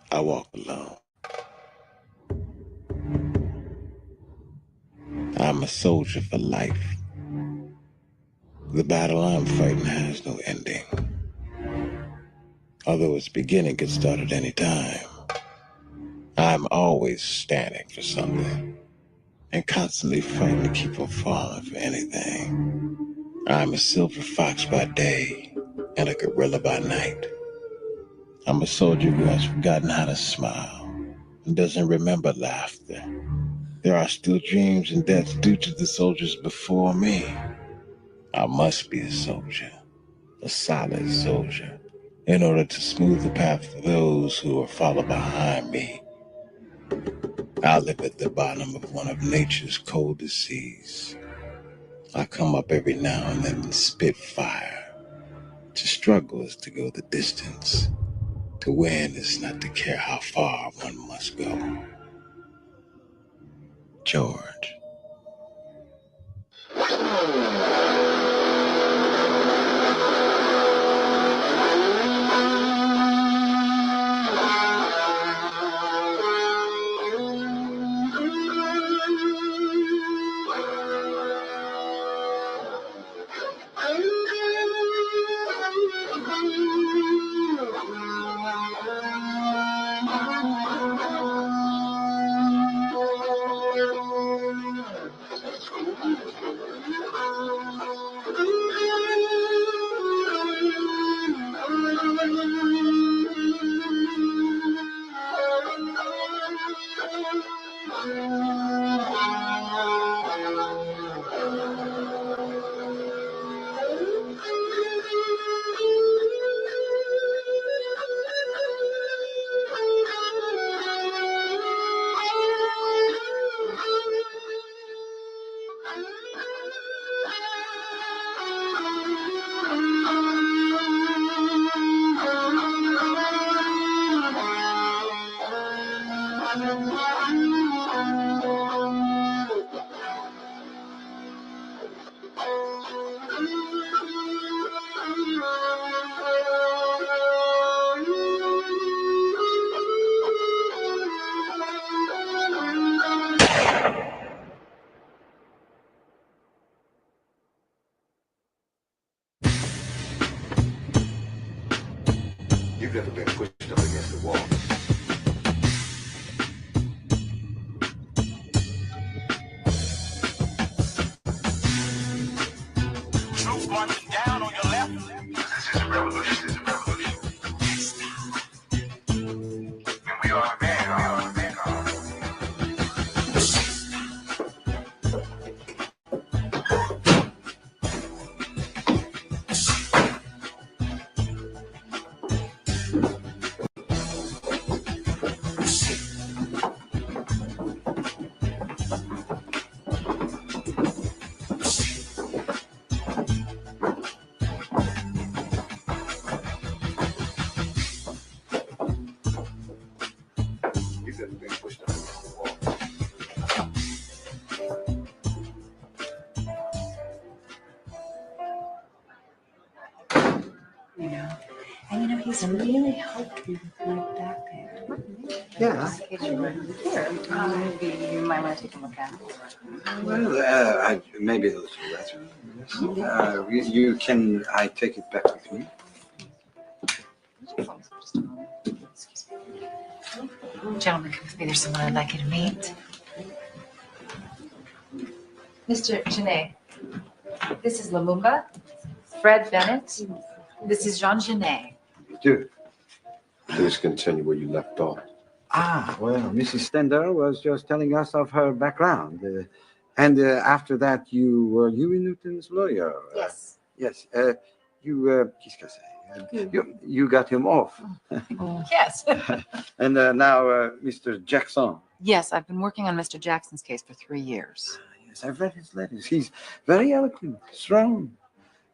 I walk alone. I'm a soldier for life. The battle I'm fighting has no ending. Although its beginning could start at any time. I'm always standing for something and constantly fighting to keep from falling for anything. I'm a silver fox by day and a gorilla by night. I'm a soldier who has forgotten how to smile and doesn't remember laughter. There are still dreams and deaths due to the soldiers before me. I must be a soldier, a solid soldier, in order to smooth the path for those who will follow behind me. I live at the bottom of one of nature's coldest seas. I come up every now and then and spit fire. To struggle is to go the distance. To win is not to care how far one must go. George. You've never been pushed up against the wall. Troops marching down on your left. This is a revolution. This is a revolution. And we are a vanguard. You've been pushed up against the wall. He's really helped me with my back pain. Yeah. Maybe you might want to take a look at it. Well, maybe a little letter. You can. I take it back with me. Gentlemen, come with me. There's someone I'd like you to meet. Mr. Genet, this is Lumumba. Fred Bennett. This is Jean Genet. Do. Please continue where you left off. Well, Mrs. Stender was just telling us of her background. And after that, you were Huey Newton's lawyer. Yes. Yes. Qu'est-ce que c'est? You got him off. Yes. And now, Mr. Jackson. Yes, I've been working on Mr. Jackson's case for 3 years. Yes, I've read his letters. He's very eloquent, strong.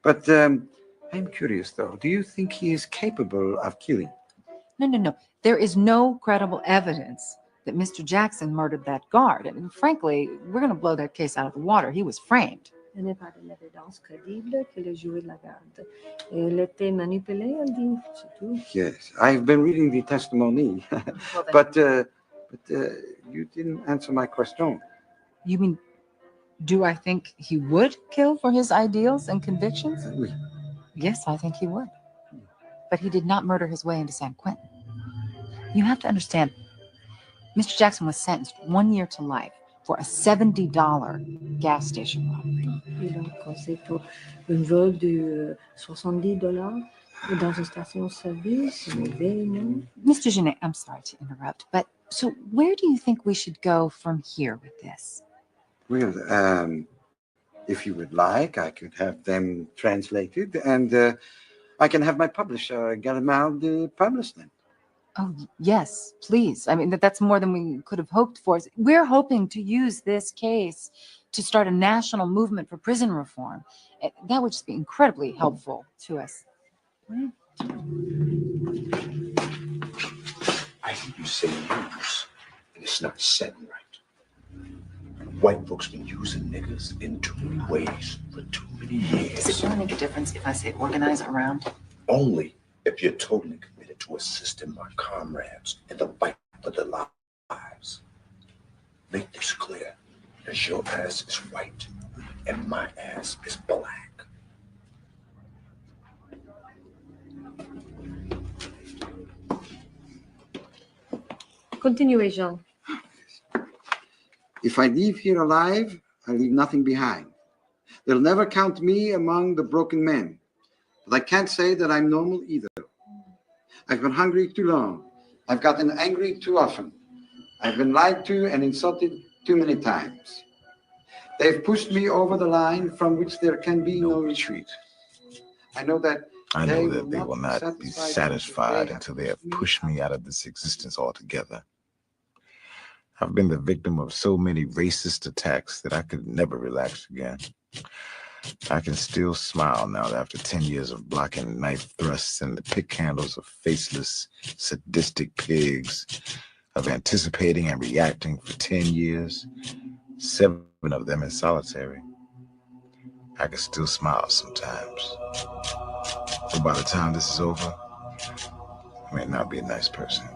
But I'm curious, though. Do you think he is capable of killing? No. There is no credible evidence that Mr. Jackson murdered that guard. And frankly, we're going to blow that case out of the water. He was framed. Il n'est pas de l'évidence crédible que le joueur de la garde. Elle était manipulée, elle dit, c'est tout. Yes, I've been reading the testimony, Well, but you didn't answer my question. You mean, do I think he would kill for his ideals and convictions? Oui. Yes, I think he would. But he did not murder his way into San Quentin. You have to understand, Mr. Jackson was sentenced 1 year to life for a $70 gas station robbery. Et donc, c'est pour un vol de $70 dans une station-service, c'est mauvais, non? Mr. Genet, I'm sorry to interrupt, but so where do you think we should go from here with this? Well, if you would like, I could have them translated, and I can have my publisher, Gallimard, publish them. Oh, yes, please. I mean, that's more than we could have hoped for. We're hoping to use this case to start a national movement for prison reform. That would just be incredibly helpful to us. I hear you say use, and it's not said right. White folks been using niggas in too many ways for too many years. Does it really make a difference if I say organize around? Only if you're totally committed to assisting my comrades in the fight for their lives. Make this clear, as your ass is white and my ass is black. Continuez, Jean. If I leave here alive, I leave nothing behind. They'll never count me among the broken men. But I can't say that I'm normal either. I've been hungry too long. I've gotten angry too often. I've been lied to and insulted too many times. They've pushed me over the line from which there can be no retreat. I know that they will not be satisfied until they have pushed me out of this existence altogether. I've been the victim of so many racist attacks that I could never relax again. I can still smile now after 10 years of blocking knife thrusts and the pick handles of faceless, sadistic pigs, of anticipating and reacting for 10 years, 7 of them in solitary. I can still smile sometimes. But by the time this is over, I may not be a nice person.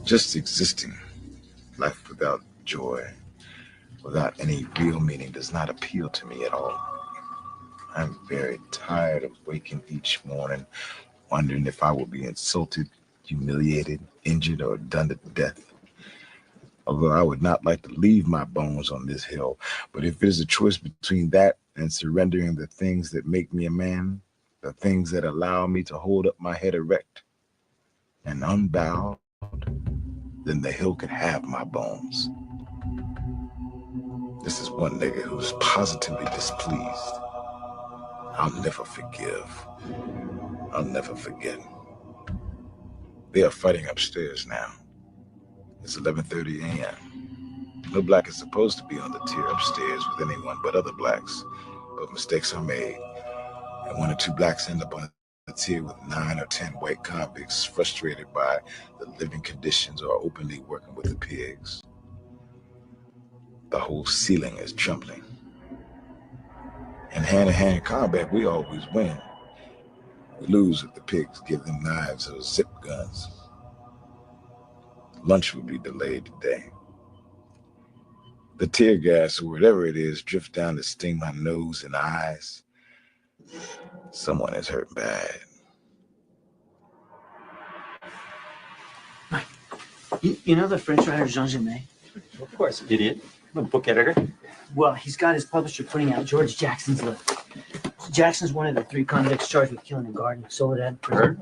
Just existing, life without joy, without any real meaning, does not appeal to me at all. I'm very tired of waking each morning wondering if I will be insulted, humiliated, injured, or done to death. Although I would not like to leave my bones on this hill, but if it is a choice between that and surrendering the things that make me a man, the things that allow me to hold up my head erect and unbowed, then the hill can have my bones. This is one nigga who's positively displeased. I'll never forgive. I'll never forget. They are fighting upstairs now. It's 11:30 a.m. No black is supposed to be on the tier upstairs with anyone but other blacks, but mistakes are made, and 1 or 2 blacks end up on here with 9 or 10 white convicts frustrated by the living conditions or openly working with the pigs. The whole ceiling is trembling. In hand-to-hand combat, we always win. We lose if the pigs give them knives or zip guns. Lunch will be delayed today. The tear gas or whatever it is drifts down to sting my nose and eyes. Someone is hurt bad. Mike, you know the French writer Jean Genet? Of course, idiot. I'm a book editor. Well, he's got his publisher putting out George Jackson's list. Jackson's one of the 3 convicts charged with killing a guard in Soledad prison.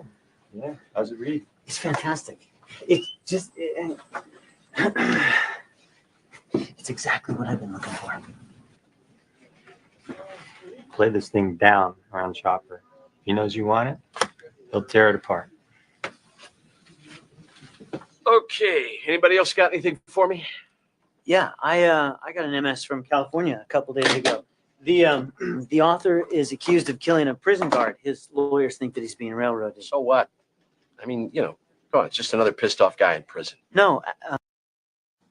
Yeah, how's it read? It's fantastic. It's just... it's exactly what I've been looking for. Play this thing down around Chopper. If he knows you want it, he'll tear it apart. Okay, anybody else got anything for me? Yeah, I got an MS from California a couple days ago. The author is accused of killing a prison guard. His lawyers think that he's being railroaded. So what? I mean, you know, come on, it's just another pissed off guy in prison. No.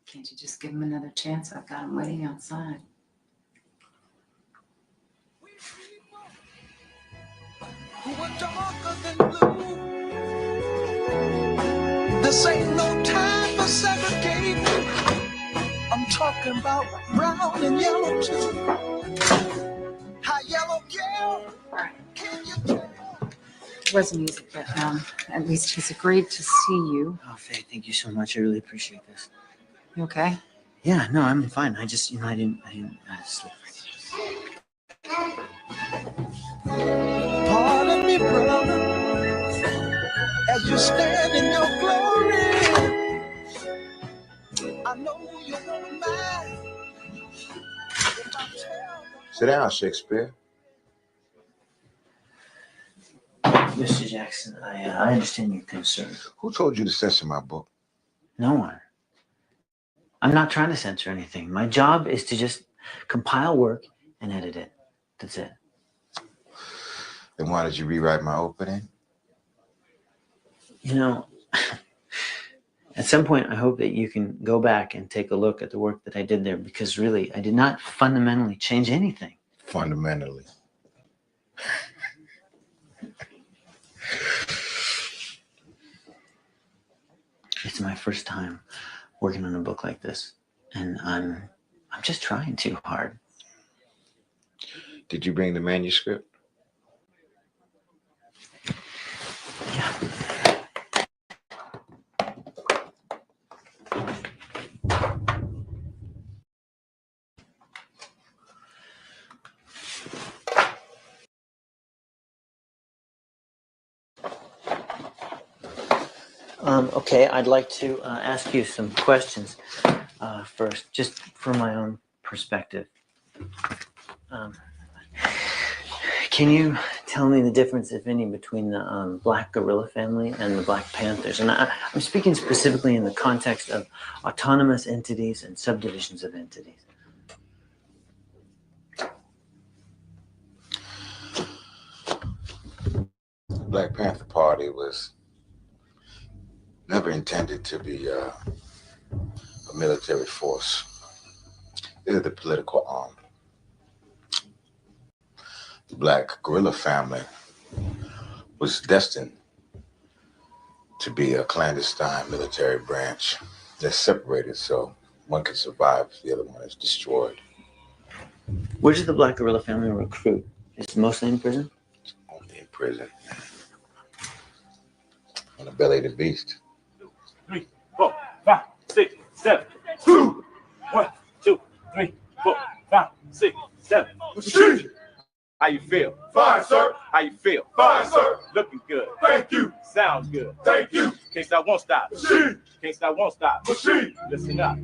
Can't you just give him another chance? I've got him waiting outside. This ain't no time for segregating. I'm talking about brown and yellow too. How yellow, girl? Can you tell? It wasn't easy, but at least he's agreed to see you. Oh, Faye, thank you so much. I really appreciate this. You okay? Yeah, no, I'm fine. I just, I didn't sleep. Pardon me, brother, as you stand in your glory. I know you won't mind. Sit down, Shakespeare. Mr. Jackson, I understand your concern. Who told you to censor my book? No one. I'm not trying to censor anything. My job is to just compile work and edit it. That's it. Then why did you rewrite my opening? You know, at some point, I hope that you can go back and take a look at the work that I did there, because really, I did not fundamentally change anything. Fundamentally. It's my first time working on a book like this, and I'm just trying too hard. Did you bring the manuscript? Yeah. Okay, I'd like to ask you some questions first, just from my own perspective. Can you tell me the difference, if any, between the Black Gorilla family and the Black Panthers? And I'm speaking specifically in the context of autonomous entities and subdivisions of entities. The Black Panther Party was never intended to be a military force. They're the political arm. The Black Gorilla family was destined to be a clandestine military branch. They're separated so one can survive if the other one is destroyed. Where did the Black Gorilla family recruit? Is it mostly in prison? It's only in prison. On the belly of the beast. 3, 4, 5, 6, 7. 2, 1, 2, 3, 4, 5, 6, 7. How you feel? Fine, sir. How you feel? Fine, sir. Looking good. Thank you. Sounds good. Thank you. Can't stop, won't stop. Machine. Can't stop, won't stop. Machine. Listen up.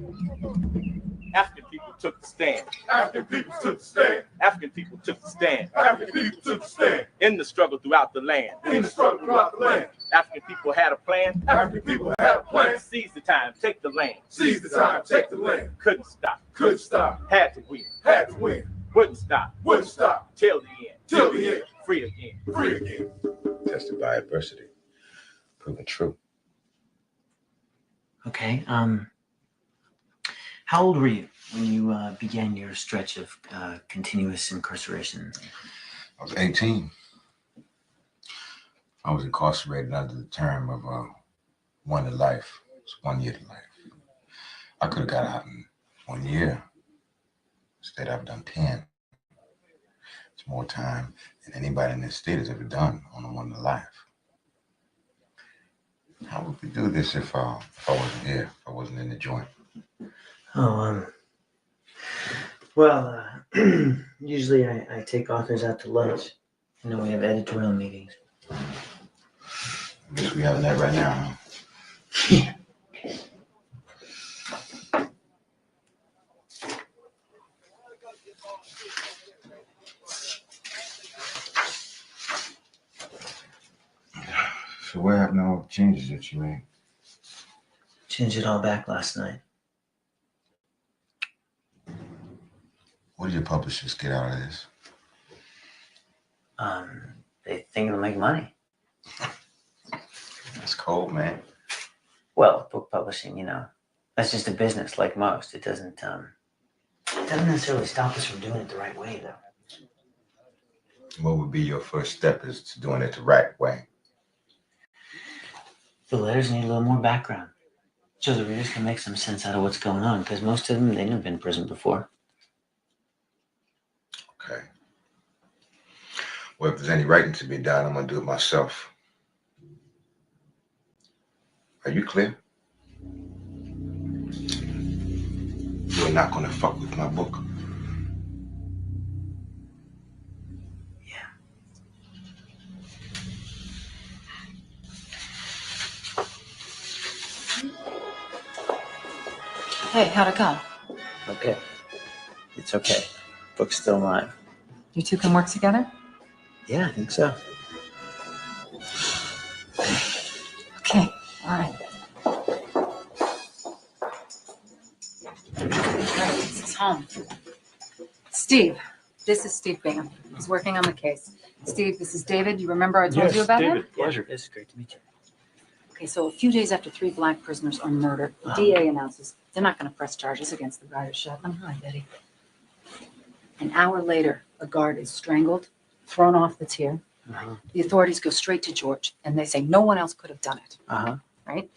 African people took the stand. African people took the stand. African people took the stand. African people took the stand. In the struggle throughout the land. In the struggle throughout the land. African people had a plan. African people had a plan. Seize the time, take the land. Seize the time, take the land. Couldn't stop. Couldn't stop. Had to win. Had to win. Wouldn't stop. Wouldn't stop. Till the end. Till the end. Free again. Free again. tested by adversity, proven true. Okay. How old were you when you began your stretch of continuous incarceration? I was 18. I was incarcerated under the term of 1 to life. It's 1 year to life. I could have got out in 1 year. Instead, I've done 10. It's more time than anybody in this state has ever done on a 1 to life. How would we do this if I wasn't here, if I wasn't in the joint? Oh, well, usually I take authors out to lunch. You know, we have editorial meetings. I guess we having that right now, huh? So what happened to all the changes that you made? Changed it all back last night. What do your publishers get out of this? They think it'll make money. That's cold, man. Well, book publishing, you know, that's just a business like most. It doesn't necessarily stop us from doing it the right way, though. What would be your first step is to doing it the right way? The letters need a little more background, so the readers can make some sense out of what's going on, because most of them, they've never been in prison before. Okay. Well, if there's any writing to be done, I'm going to do it myself. Are you clear? You're not going to fuck with my book. Yeah. Hey, how'd it go? Okay. It's okay. Book's still alive. You two can work together? Yeah, I think so. Okay, all right. This is home. Steve, this is Steve Bingham. He's working on the case. Steve, this is David. You remember I told you about him? Pleasure. It's great to meet you. Okay, so a few days after 3 black prisoners are murdered, the DA announces they're not going to press charges against the guy who shot them. Hi, Betty. An hour later, a guard is strangled, thrown off the tier. The authorities go straight to George, and they say no one else could have done it. Right?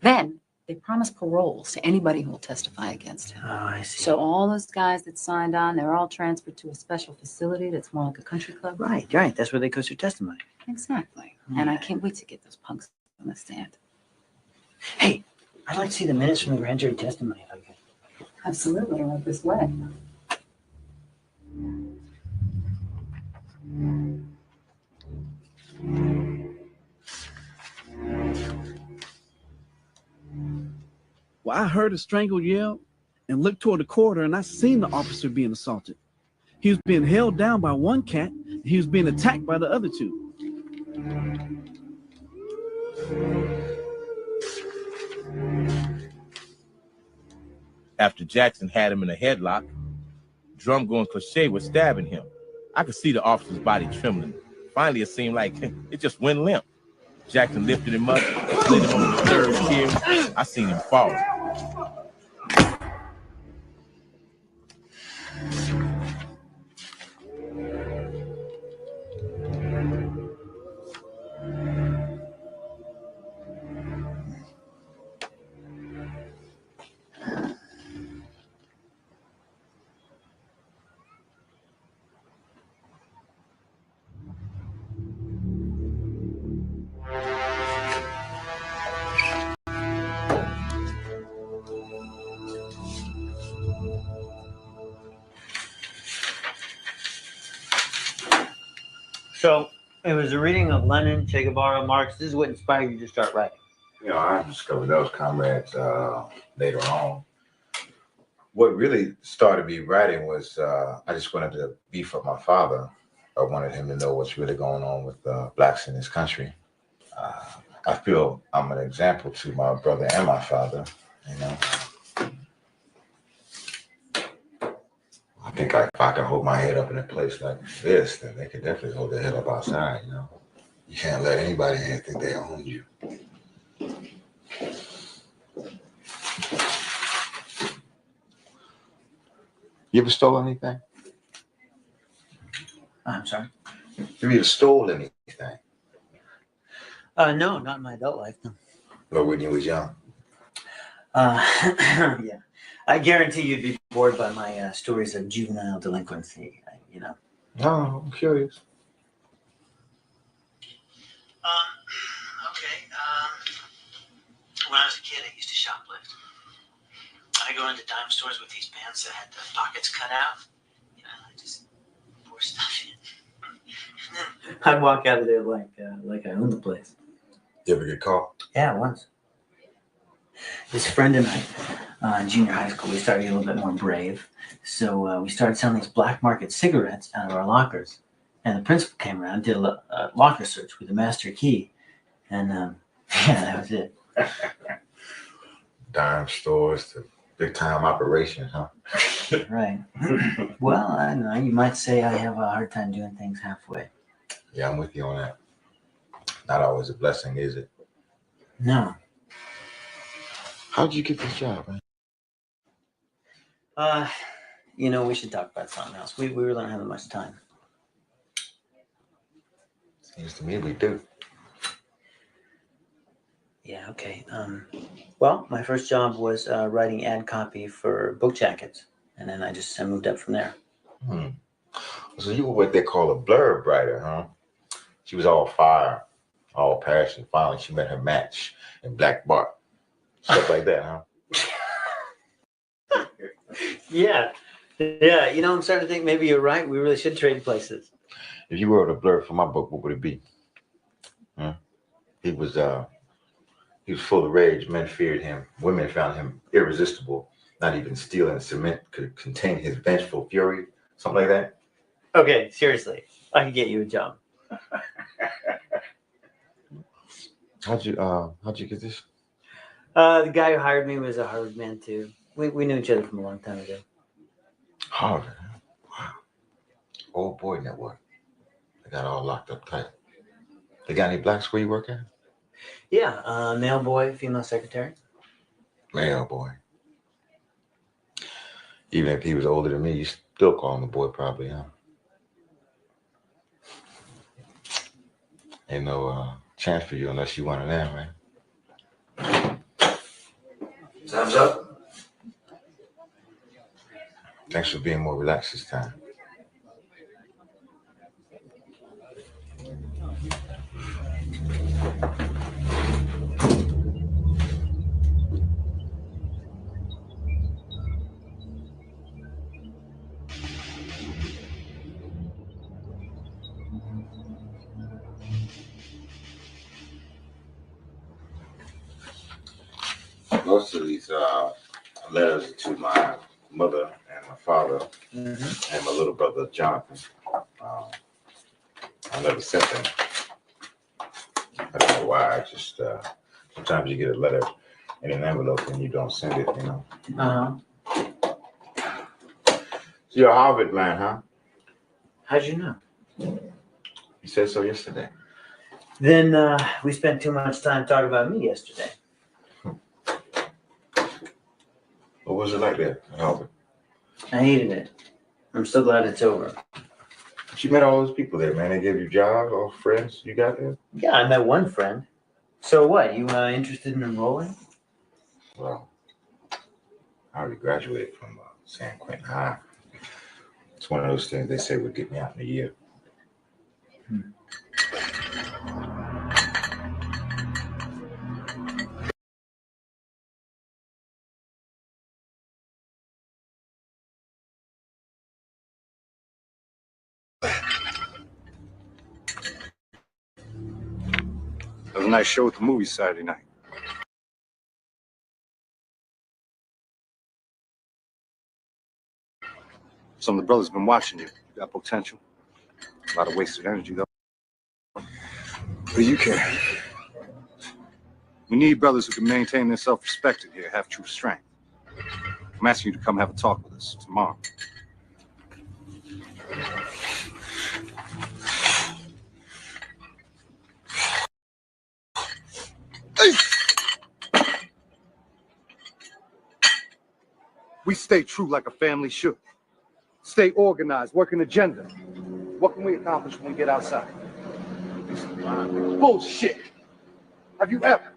Then they promise paroles to anybody who will testify against him. Oh, I see. So all those guys that signed on, they're all transferred to a special facility that's more like a country club. Right. That's where they go through testimony. Exactly. And I can't wait to get those punks on the stand. Hey, I'd like to see the minutes from the grand jury testimony if I could. Absolutely, right this way. Well, I heard a strangled yell and looked toward the corridor, and I seen the officer being assaulted. He was being held down by one cat, and he was being attacked by the other two. After Jackson had him in a headlock, Drumgo and Cliche was stabbing him. I could see the officer's body trembling. Finally, it seemed like it just went limp. Jackson lifted him up, slid him on the third tier. I seen him fall. So it was a reading of Lenin, Che Guevara, Marx. This is what inspired you to start writing. You know, I discovered those comrades later on. What really started me writing was I just wanted to beef up my father. I wanted him to know what's really going on with blacks in this country. I feel I'm an example to my brother and my father, you know. I think if I can hold my head up in a place like this, then they could definitely hold their head up outside, you know. You can't let anybody in and think they own you. You ever stole anything? I'm sorry? You ever stole anything? No, not in my adult life, no. Or when you was young? Yeah. I guarantee you'd be bored by my stories of juvenile delinquency, you know. No, I'm curious. Okay. When I was a kid, I used to shoplift. I go into dime stores with these pants that had the pockets cut out. You know, I just pour stuff in. I'd walk out of there like I owned the place. You ever get caught? Yeah, once. This friend and I, in junior high school, we started to get a little bit more brave. So we started selling these black market cigarettes out of our lockers. And the principal came around, did a locker search with a master key. And yeah, that was it. Dime stores to big time operations, huh? Right. Well, I don't know. You might say I have a hard time doing things halfway. Yeah, I'm with you on that. Not always a blessing, is it? No. How'd you get this job, man? You know, we should talk about something else. We really don't have much time. Seems to me we do. Yeah, okay. Well, my first job was writing ad copy for book jackets. And then I moved up from there. So you were what they call a blurb writer, huh? She was all fire, all passion. Finally, she met her match in Black Bart. Stuff like that, huh? Yeah. Yeah, you know, I'm starting to think maybe you're right. We really should trade places. If you wrote a blurb for my book, what would it be? He was full of rage. Men feared him. Women found him irresistible. Not even steel and cement could contain his vengeful fury. Something like that. Okay, seriously. I can get you a job. How'd you get this? The guy who hired me was a Harvard man too. We knew each other from a long time ago. Harvard. Wow. Old boy network. They got all locked up tight. They got any blacks where you work at? Yeah, male boy, female secretary. Male boy. Even if he was older than me, you still call him a boy, probably, huh? Ain't no chance for you unless you one of them, man. Time's up. Thanks for being more relaxed this time. Most of these letters to my mother and my father and my little brother Jonathan. I never sent them. I don't know why. I just sometimes you get a letter in an envelope and you don't send it, you know. So you're a Harvard man, huh? How'd you know? You said so yesterday. Then we spent too much time talking about me yesterday. What was it like there at Harvard? I hated it. I'm so glad it's over. But you met all those people there, man. They gave you jobs, all friends you got there? Yeah, I met one friend. So what, you interested in enrolling? Well, I already graduated from San Quentin High. It's one of those things they say would get me out in a year. It was a nice show at the movies Saturday night. Some of the brothers have been watching you. You got potential. A lot of wasted energy, though. But you care. We need brothers who can maintain their self-respect in here, have true strength. I'm asking you to come have a talk with us tomorrow. We stay true like a family should. Stay organized, work an agenda. What can we accomplish when we get outside? Bullshit. Have you ever,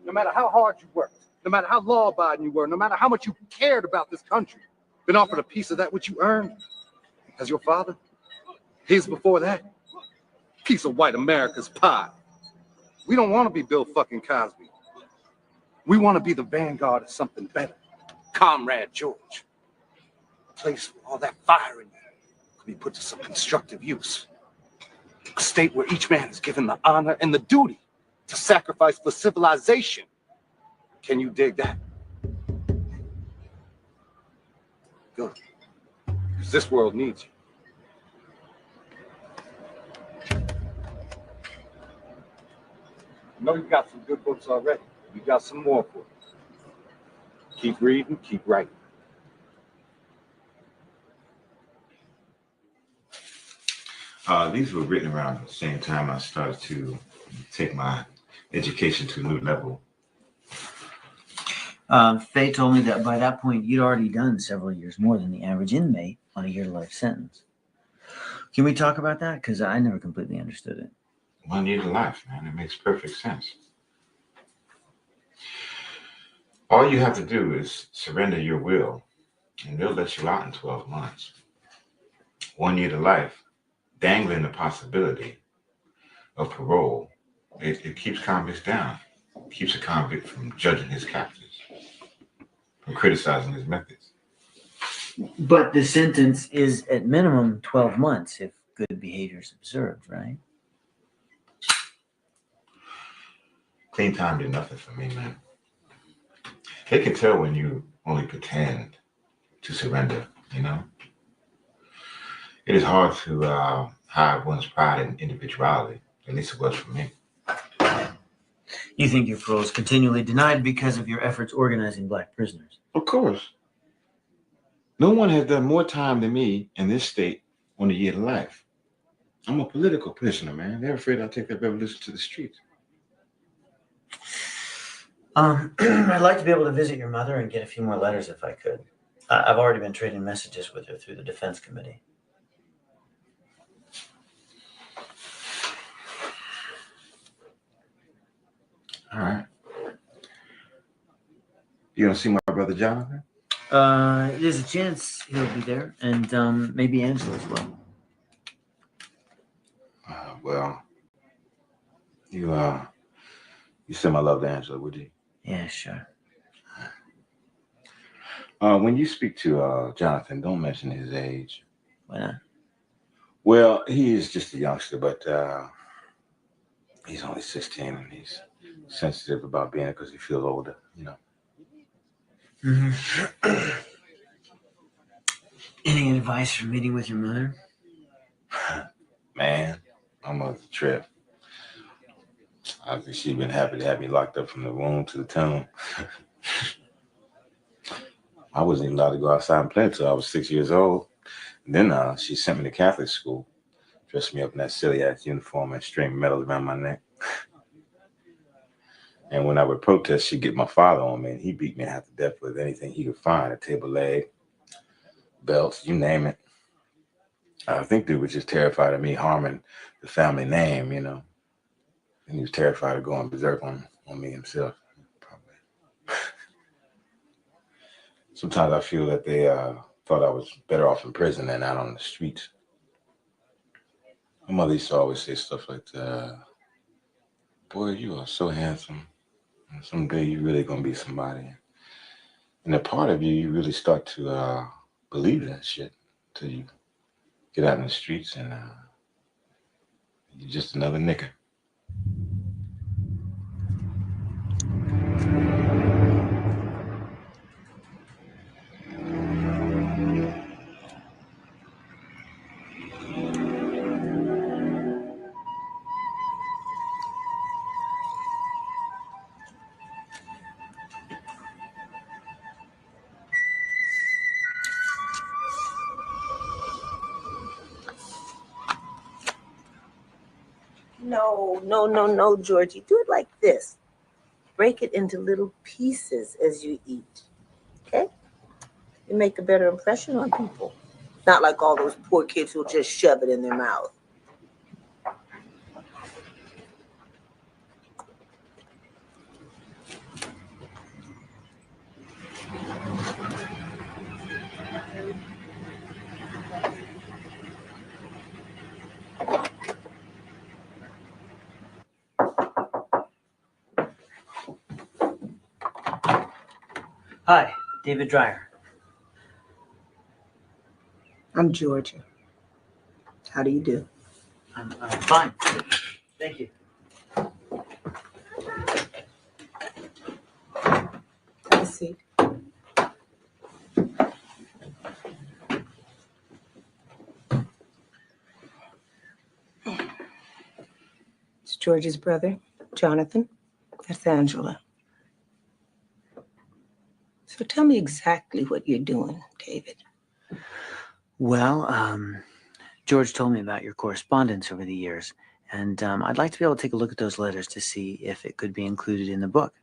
no matter how hard you worked, no matter how law-abiding you were, no matter how much you cared about this country, been offered a piece of that which you earned? As your father? His before that? Piece of white America's pie. We don't want to be Bill fucking Cosby. We want to be the vanguard of something better. Comrade George. A place where all that fire in you can be put to some constructive use. A state where each man is given the honor and the duty to sacrifice for civilization. Can you dig that? Good. Because this world needs you. I know you got some good books already. We got some more for you. Keep reading, keep writing. These were written around the same time I started to take my education to a new level. Faye told me that by that point you'd already done several years more than the average inmate on a year-to-life sentence. Can we talk about that? Because I never completely understood it. 1 year to life, man. It makes perfect sense. All you have to do is surrender your will, and they'll let you out in 12 months. 1 year to life, dangling the possibility of parole, it keeps convicts down. It keeps a convict from judging his captors, from criticizing his methods. But the sentence is at minimum 12 months if good behavior is observed, right? Clean time did nothing for me, man. They can tell when you only pretend to surrender, you know? It is hard to hide one's pride and individuality. At least it was for me. You think your parole is continually denied because of your efforts organizing black prisoners? Of course. No one has done more time than me in this state on a year to life. I'm a political prisoner, man. They're afraid I'll take that revolution to the streets. I'd like to be able to visit your mother and get a few more letters if I could. I've already been trading messages with her through the Defense Committee. All right. You gonna see my brother Jonathan? There's a chance he'll be there, and maybe Angela as well. Well, you send my love to Angela, would you? Yeah, sure. When you speak to Jonathan, don't mention his age. Why not? Well, he is just a youngster, but he's only 16 and he's sensitive about being it because he feels older, you know. Mm-hmm. Any advice for meeting with your mother? Man, my mother's a trip. I think she'd been happy to have me locked up from the womb to the tomb. I wasn't even allowed to go outside and play until I was 6 years old. And then she sent me to Catholic school, dressed me up in that silly-ass uniform and string medals around my neck. And when I would protest, she'd get my father on me, and he beat me half to death with anything he could find, a table leg, belts, you name it. I think dude was just terrified of me harming the family name, you know. And he was terrified of going berserk on me himself, probably. Sometimes I feel that they thought I was better off in prison than out on the streets. My mother used to always say stuff like, boy, you are so handsome. And someday you're really going to be somebody. And a part of you really start to believe that shit until you get out in the streets and you're just another nigga. No, Georgie. Do it like this. Break it into little pieces as you eat. Okay? You make a better impression on people. Not like all those poor kids who'll just shove it in their mouth. Hi, David Dreyer. I'm Georgia. How do you do? I'm fine. Thank you. Have a seat. It's George's brother, Jonathan. That's Angela. So tell me exactly what you're doing, David. Well, George told me about your correspondence over the years, and I'd like to be able to take a look at those letters to see if it could be included in the book.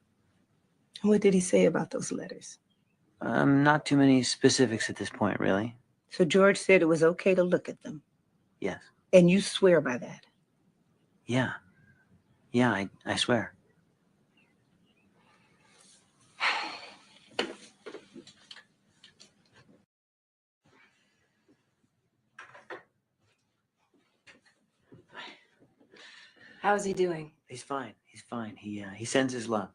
What did he say about those letters? Not too many specifics at this point, really. So George said it was okay to look at them. Yes. And you swear by that? Yeah. Yeah, I swear. How's he doing? He's fine. He's fine. He sends his love.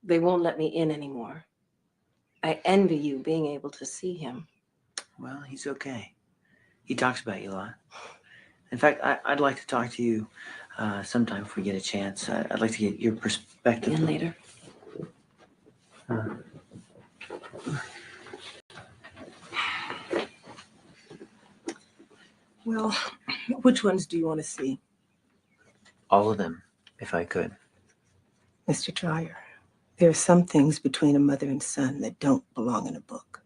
They won't let me in anymore. I envy you being able to see him. Well, he's okay. He talks about you a lot. In fact, I'd like to talk to you sometime if we get a chance. I'd like to get your perspective. And later. Well, which ones do you want to see? All of them, if I could. Mr. Dreyer, there are some things between a mother and son that don't belong in a book.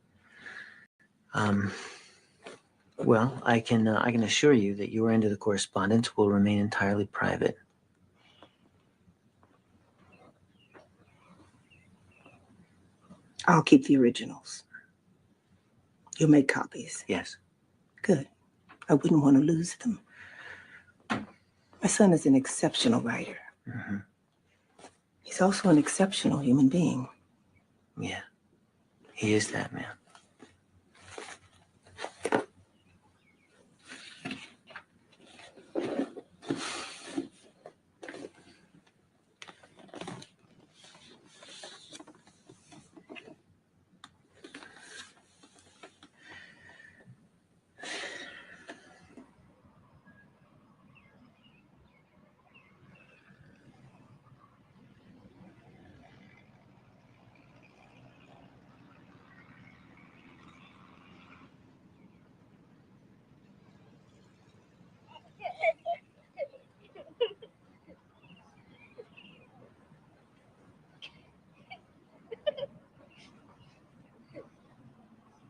Well, I can assure you that your end of the correspondence will remain entirely private. I'll keep the originals. You'll make copies. Yes. Good. I wouldn't want to lose them. My son is an exceptional writer. Mm-hmm. He's also an exceptional human being. Yeah, he is that, man.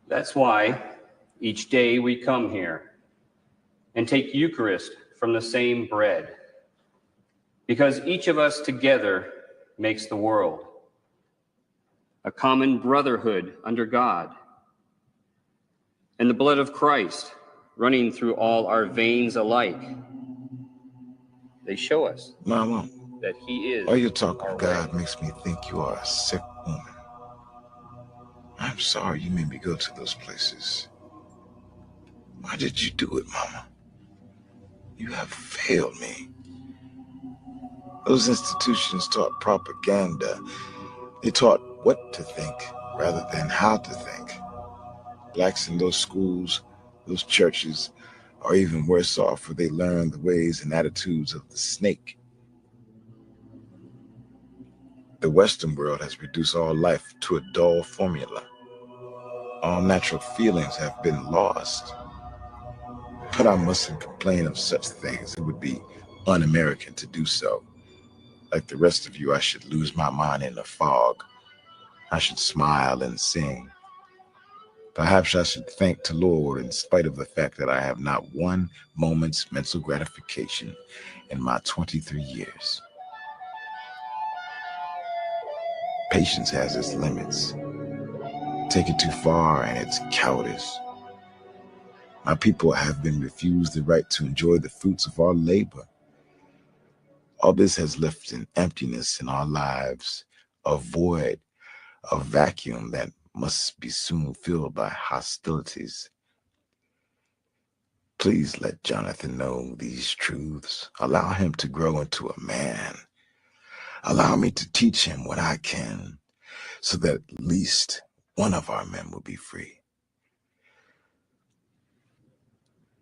That's why each day we come here and take Eucharist from the same bread, because each of us together makes the world, a common brotherhood under God, and the blood of Christ running through all our veins alike. They show us, Mama, that he is. all your talk of God way. makes me think you are a sick woman. I'm sorry you made me go to those places. Why did you do it, Mama? You have failed me. Those institutions taught propaganda. They taught what to think rather than how to think. Blacks in those schools, those churches, are even worse off, for they learn the ways and attitudes of the snake. The Western world has reduced all life to a dull formula. All natural feelings have been lost. But I mustn't complain of such things. It would be un-American to do so. Like the rest of you, I should lose my mind in a fog. I should smile and sing. Perhaps I should thank the Lord in spite of the fact that I have not one moment's mental gratification in my 23 years. Patience has its limits. Take it too far and it's cowardice. My people have been refused the right to enjoy the fruits of our labor. All this has left an emptiness in our lives, a void, a vacuum that must be soon filled by hostilities. Please let Jonathan know these truths. Allow him to grow into a man. Allow me to teach him what I can, so that at least one of our men will be free.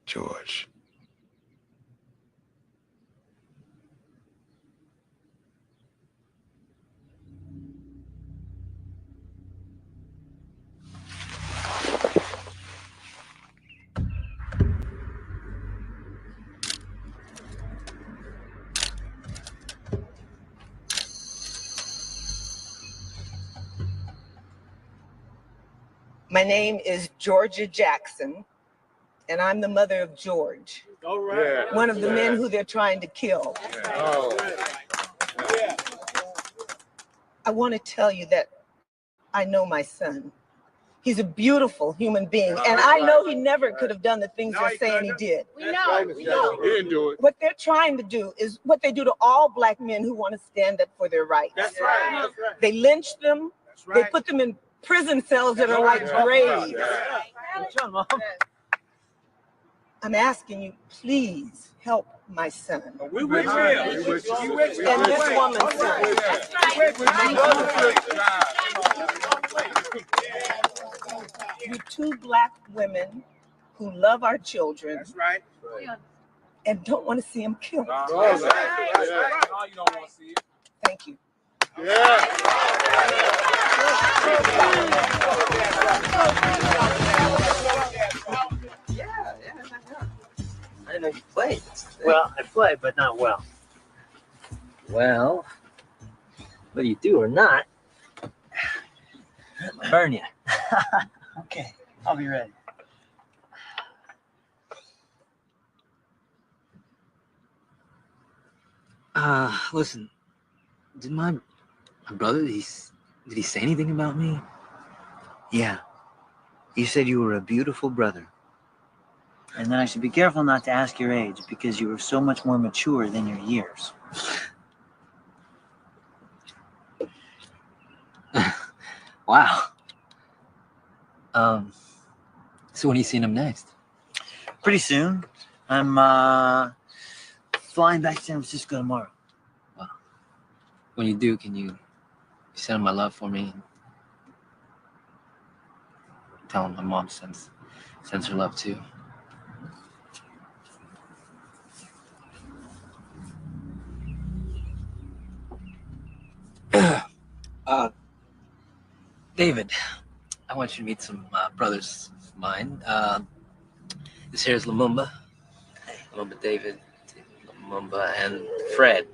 George. My name is Georgia Jackson, and I'm the mother of George, one of the men who they're trying to kill. I want to tell you that I know my son. He's a beautiful human being, and I know he never could have done the things they're saying he did. We know. He didn't do it. What they're trying to do is what they do to all Black men who want to stand up for their rights. That's right. That's right. They lynch them. They put them in prison cells that are like graves. I'm asking you, please help my son. We will. And this woman's son. You two Black women who love our children. That's right. And don't want to see them killed. That's right. That's right. No, you don't want to see it. Thank you. I didn't know you played. Well, I play, but not well. Well, whether you do or not, I'll burn you. Okay, I'll be ready. Listen, did my brother, did he say anything about me? Yeah. He said you were a beautiful brother. And then I should be careful not to ask your age because you were so much more mature than your years. Wow. So when are you seeing him next? Pretty soon. I'm flying back to San Francisco tomorrow. Wow. When you do, can you send him my love for me? Tell him my mom sends her love too. David, I want you to meet some brothers of mine. This here is Lumumba. Lumumba David, Lumumba, and Fred.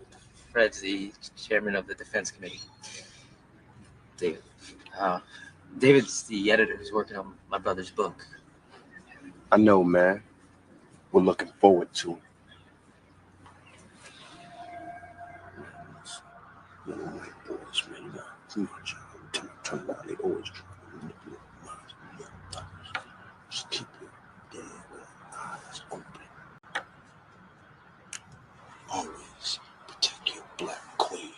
Fred's the chairman of the defense committee. David. David's the editor who's working on my brother's book. I know, man. We're looking forward to it. Turn around, they always try to just keep your damn eyes open. Always protect your Black queen.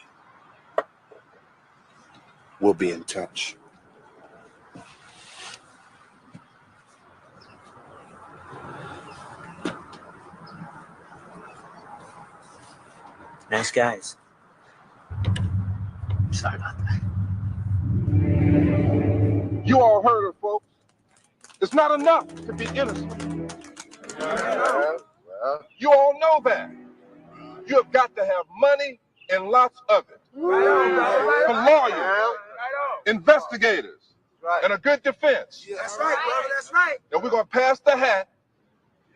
We'll be in touch. Nice guys. Sorry about that. You all heard it, folks. It's not enough to be innocent. You all know that. You have got to have money and lots of it. From lawyers, investigators, and a good defense. That's right, brother. That's right. And we're going to pass the hat,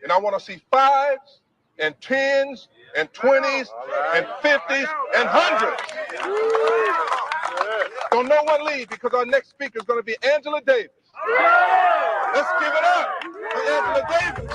and I want to see 5s and 10s and 20s and 50s and 100s. Don't no one leave because our next speaker is going to be Angela Davis. Let's give it up for Angela Davis.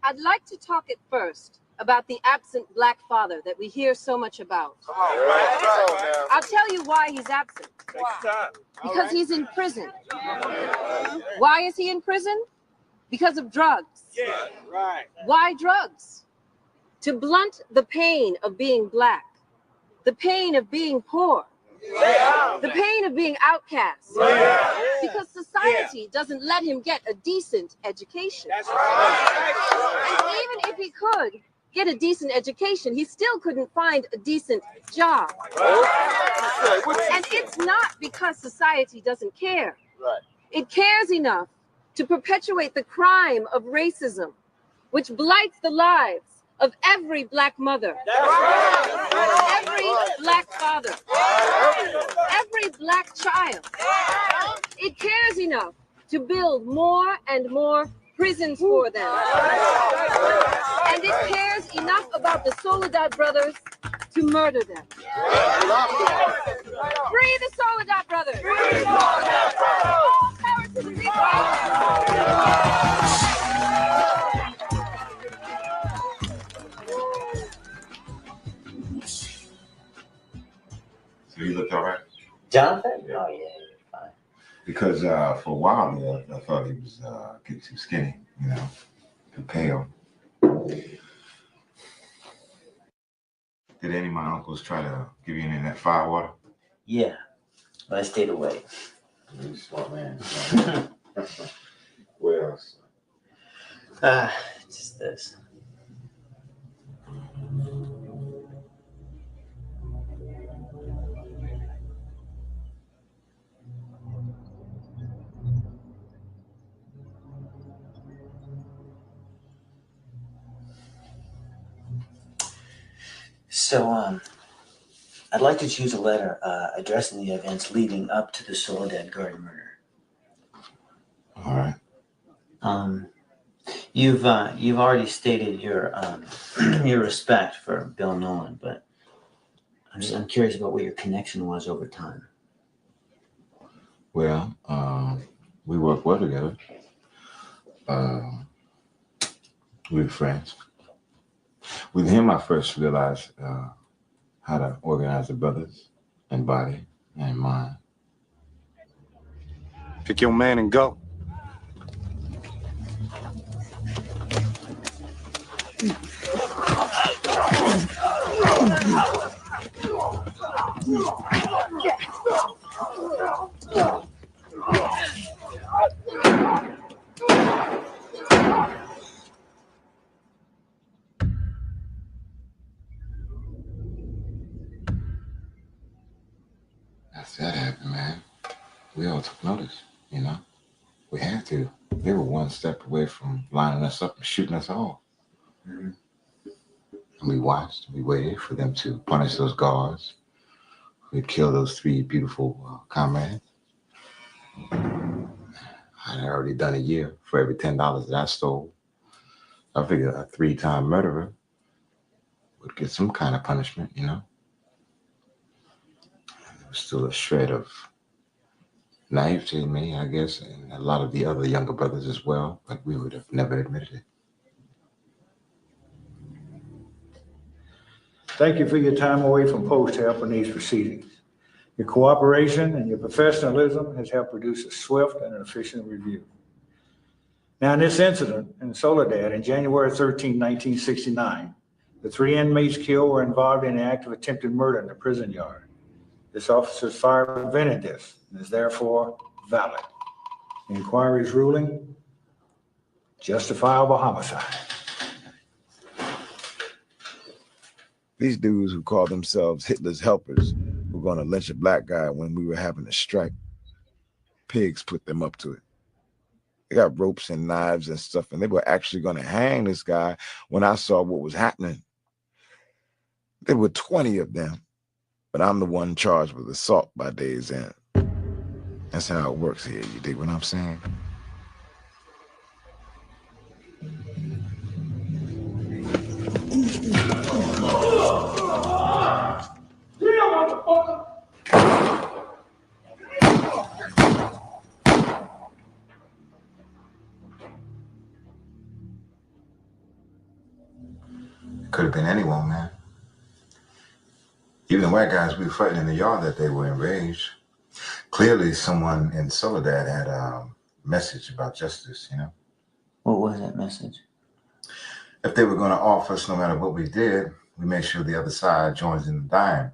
I'd like to talk at first about the absent black father that we hear so much about. I'll tell you why he's absent. Because he's in prison. Why is he in prison? Because of drugs. Yeah, right. Why drugs? To blunt the pain of being black, the pain of being poor, the pain of being outcast. Because society doesn't let him get a decent education. That's right. And even if he could get a decent education, he still couldn't find a decent job. And it's not because society doesn't care. It cares enough to perpetuate the crime of racism, which blights the lives of every black mother, every black father, every black child. It cares enough to build more and more prisons for them. And it cares enough about the Soledad brothers to murder them. Free the Soledad brothers! All power to the people! So you looked all right? Jonathan? Yeah. Oh, yeah, you're fine. Because for a while there, I thought he was getting too skinny, you know, too pale. Did any of my uncles try to give you any of that firewater? Yeah, but I stayed away. You're a smart man. What else? Just this. So, I'd like to choose a letter addressing the events leading up to the Soledad Garden murder. All right. You've already stated your your respect for Bill Nolan, but I'm curious about what your connection was over time. Well, we worked well together. We were friends. With him, I first realized how to organize the brothers and body and mind. Pick your man and go. After that happened, man, we all took notice, you know? We had to. They were one step away from lining us up and shooting us all. Mm-hmm. And we watched, we waited for them to punish those guards. We killed those three beautiful comrades. I had already done a year for every $10 that I stole. I figured a 3-time murderer would get some kind of punishment, you know? There was still a shred of naivety in me, I guess, and a lot of the other younger brothers as well, but we would have never admitted it. Thank you for your time away from post help in these proceedings. Your cooperation and your professionalism has helped produce a swift and an efficient review. Now, in this incident in Soledad in January 13, 1969, the 3 inmates killed were involved in an act of attempted murder in the prison yard. This officer's fire prevented this and is therefore valid. The inquiry's ruling, justifiable homicide. These dudes who call themselves Hitler's helpers were going to lynch a black guy when we were having a strike. Pigs put them up to it. They got ropes and knives and stuff, and they were actually going to hang this guy when I saw what was happening. There were 20 of them, but I'm the one charged with assault by day's end. That's how it works here, you dig what I'm saying? Could have been anyone, man. Even the white guys we were fighting in the yard that day were enraged. Clearly, someone in Soledad had a message about justice, you know? What was that message? If they were going to off us no matter what we did, we make sure the other side joins in the dime.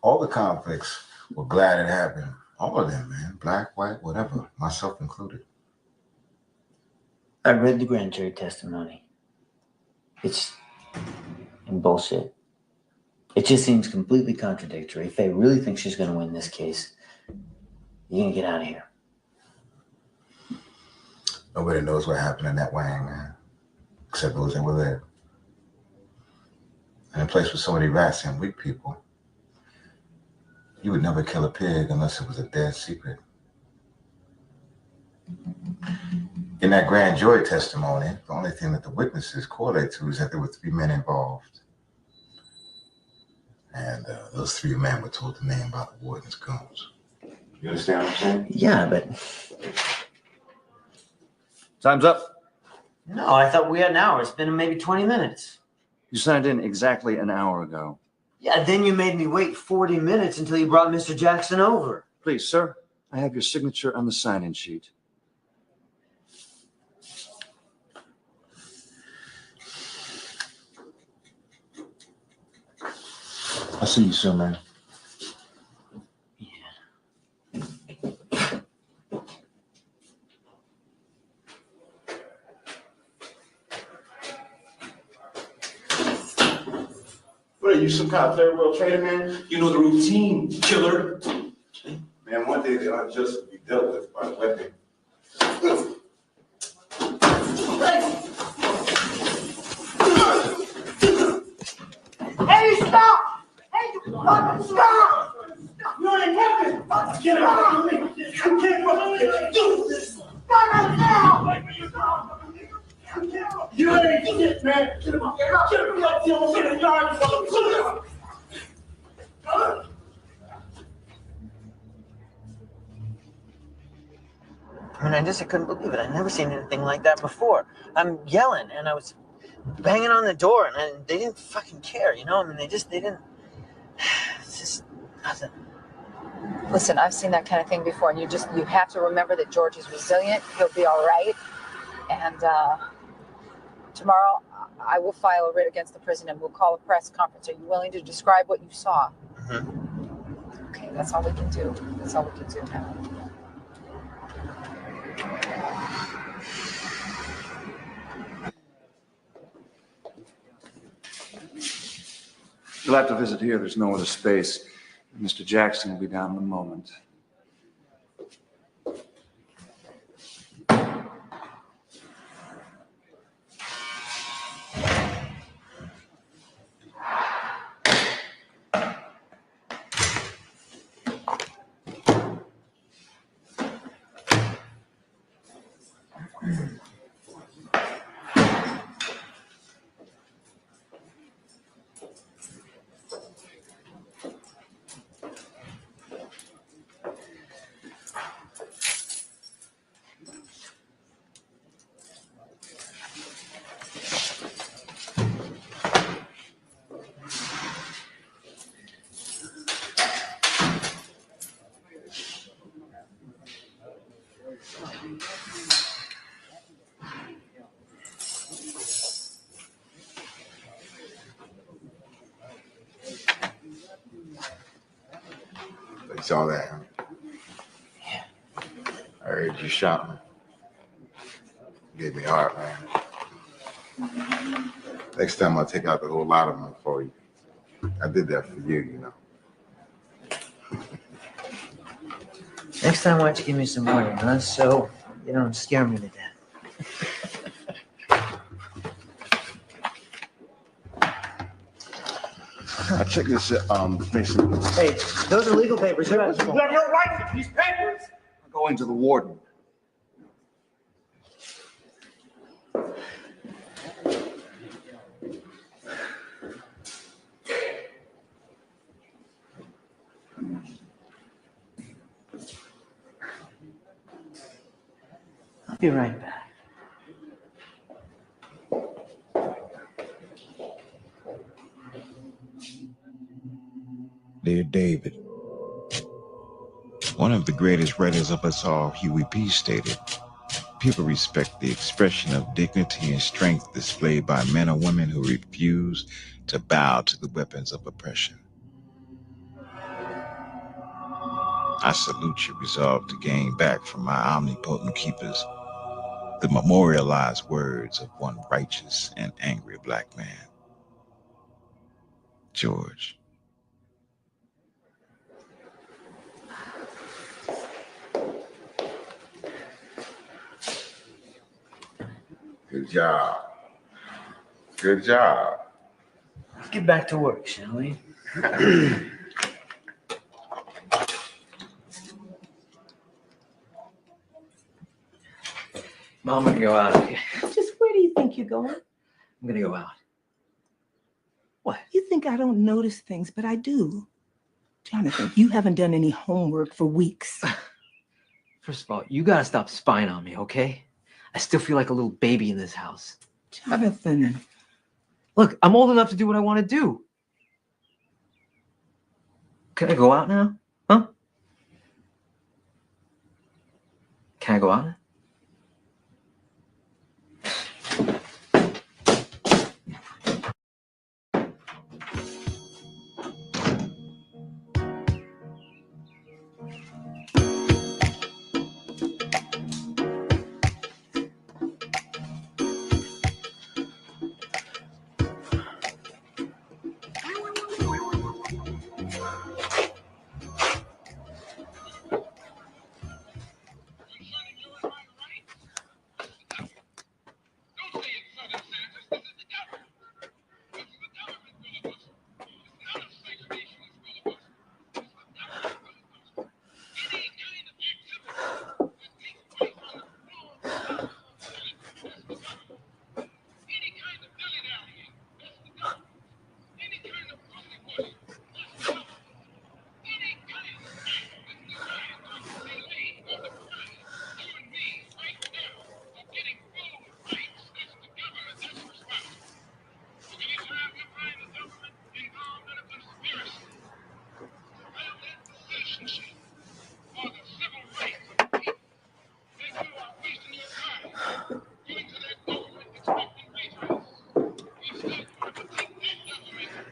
All the conflicts were glad it happened. All of them, man. Black, white, whatever, myself included. I read the grand jury testimony. It's bullshit. It just seems completely contradictory. Faye really thinks she's going to win this case. You're going to get out of here. Nobody knows what happened in that wang, man, except those that were there. In a place with so many rats and weak people, you would never kill a pig unless it was a dead secret. In that grand jury testimony, the only thing that the witnesses correlate to is that there were 3 men involved. And those 3 men were told the name by the warden's guns. You understand what I'm saying? Yeah, but... Time's up. No, I thought we had an hour. It's been maybe 20 minutes. You signed in exactly an hour ago. Yeah, then you made me wait 40 minutes until you brought Mr. Jackson over. Please, sir, I have your signature on the sign-in sheet. I'll see you soon, man. What are you, some kind of third world trader, man? You know the routine, killer. Man, one day the unjust will be dealt with by weapon. Hey, stop! Hey, you fucking stop! You're in heaven! Get out of me! You can't fucking do this! Not right now! You ain't shit, man! Get him up! Get him up! Get him up! Get him up! I mean, I couldn't believe it. I'd never seen anything like that before. I'm yelling, and I was banging on the door, and they didn't fucking care, you know? I mean, they didn't... It's just nothing. Listen, I've seen that kind of thing before, and you have to remember that George is resilient. He'll be all right. And tomorrow, I will file a writ against the prison, and we'll call a press conference. Are you willing to describe what you saw? Mm-hmm. Okay, that's all we can do. That's all we can do now. You'll have to visit here. There's no other space. Mr. Jackson will be down in a moment. You saw that, huh? Yeah. I heard you shouting. Gave me heart, man. Next time I'll take out the whole lot of them for you. I did that for you, you know. Next time, why don't you give me some money, huh? So you don't scare me to death. I check this, basically. Hey, those are legal papers. You have no right to these papers. I'm going to the warden. I'll be right back. Dear David, one of the greatest writers of us all, Huey P., stated, people respect the expression of dignity and strength displayed by men or women who refuse to bow to the weapons of oppression. I salute your resolve to gain back from my omnipotent keepers the memorialized words of one righteous and angry black man. George. Good job. Good job. Let's get back to work, shall we? Mom, I'm gonna go out. Okay? Just where do you think you're going? I'm gonna go out. What? You think I don't notice things, but I do. Jonathan, you haven't done any homework for weeks. First of all, you gotta stop spying on me, okay? I still feel like a little baby in this house. Jonathan. Look, I'm old enough to do what I want to do. Can I go out now? Huh? Can I go out now?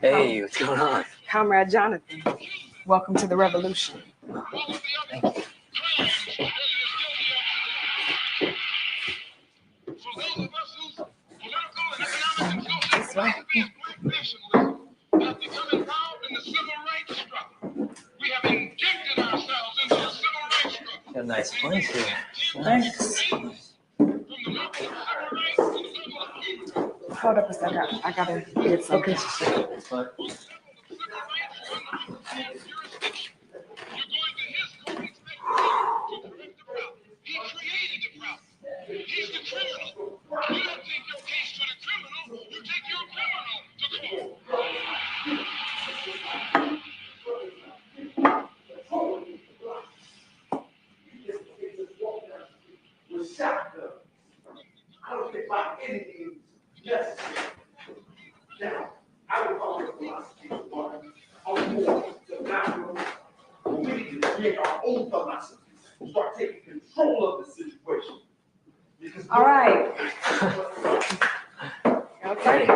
Hey, what's going on? Comrade Jonathan, welcome to the revolution. Thank you. That's right. Got a nice place here. Thanks. Hold up a second. I gotta get something. Okay. Start taking control of the situation. All right. Okay.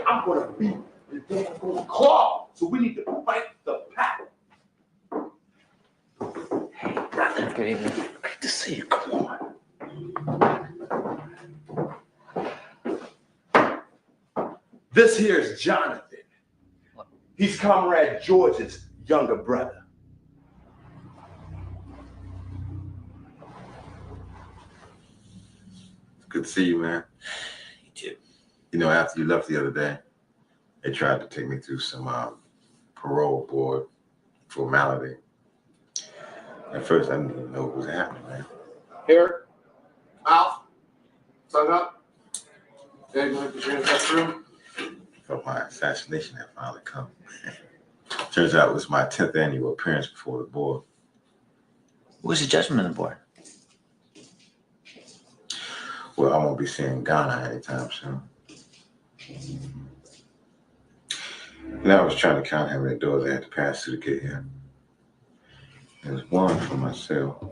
I'm gonna be the damn claw. So we need to fight the pack. Hey, good evening. Great to see you. Come on. This here is Jonathan. He's Comrade George's younger brother. Good to see you, man. You too. You know, after you left the other day, they tried to take me through some parole board formality. At first, I didn't even know what was happening, man. Here, mouth, tongue up. Okay, you want to put your hands up through? Felt my assassination had finally come. Turns out it was my 10th annual appearance before the board. What was the judgment of the board? Well, I won't be seeing Ghana anytime soon. And I was trying to count how many doors I had to pass through to get here. There was 1 for myself.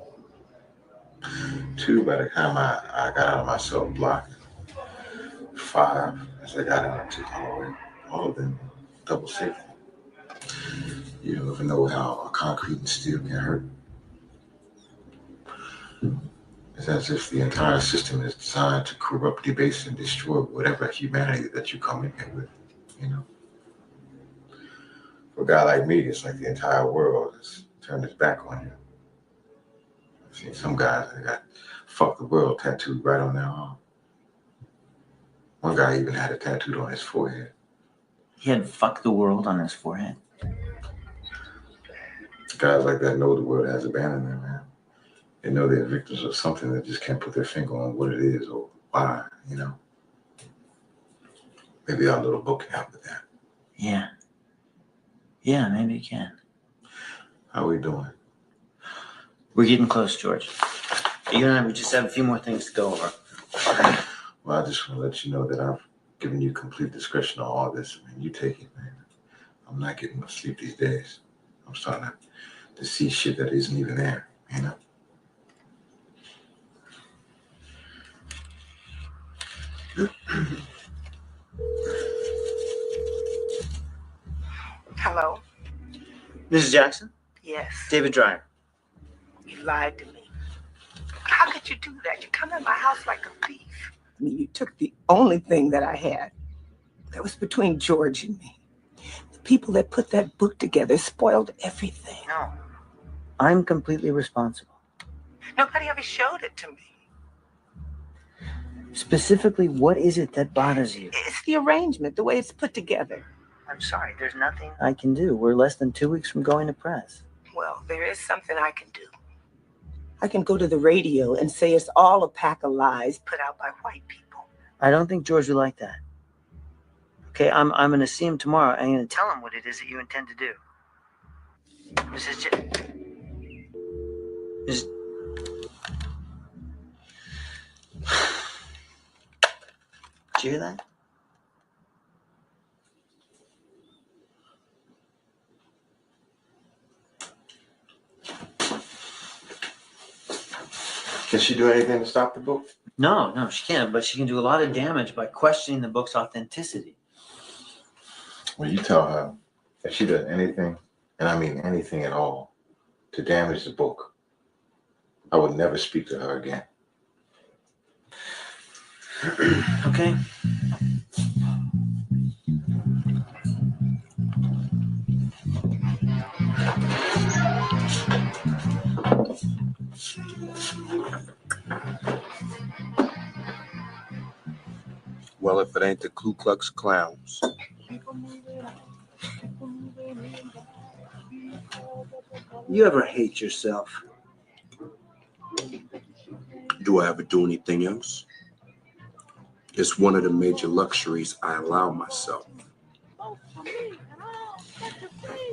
2 by the time I got out of my cell block. 5 as I got out to hallway. All of them double safety. You don't even know how concrete and steel can hurt. It's as if the entire system is designed to corrupt, debase, and destroy whatever humanity that you come in here with, you know? For a guy like me, it's like the entire world has turned its back on you. I've seen some guys that got "fuck the world" tattooed right on their arm. One guy even had it tattooed on his forehead. He had "fuck the world" on his forehead. Guys like that know the world has abandoned them, man. They know they're victims of something that just can't put their finger on what it is or why, you know? Maybe our little book can help with that. Yeah. Yeah, maybe it can. How are we doing? We're getting close, George. You and I, we just have a few more things to go over. Well, I just want to let you know that I've given you complete discretion on all this. I mean, you take it, man. I'm not getting much sleep these days. I'm starting to see shit that isn't even there, you know? Hello? Mrs. Jackson? Yes. David Dreyer. You lied to me. How could you do that? You come in my house like a thief. I mean, you took the only thing that I had. That was between George and me. The people that put that book together spoiled everything. No. I'm completely responsible. Nobody ever showed it to me. Specifically, what is it that bothers you? It's the arrangement, the way it's put together. I'm sorry, there's nothing I can do. We're less than 2 weeks from going to press. Well, there is something I can do. I can go to the radio and say it's all a pack of lies put out by white people. I don't think George would like that. Okay, I'm going to see him tomorrow. I'm going to tell him what it is that you intend to do. Mrs. Did you hear that? Can she do anything to stop the book? No, she can't, but she can do a lot of damage by questioning the book's authenticity. Well, you tell her if she does anything, and I mean anything at all, to damage the book, I would never speak to her again. Okay. Well, if it ain't the Ku Klux Clowns. You ever hate yourself? Do I ever do anything else? It's one of the major luxuries I allow myself.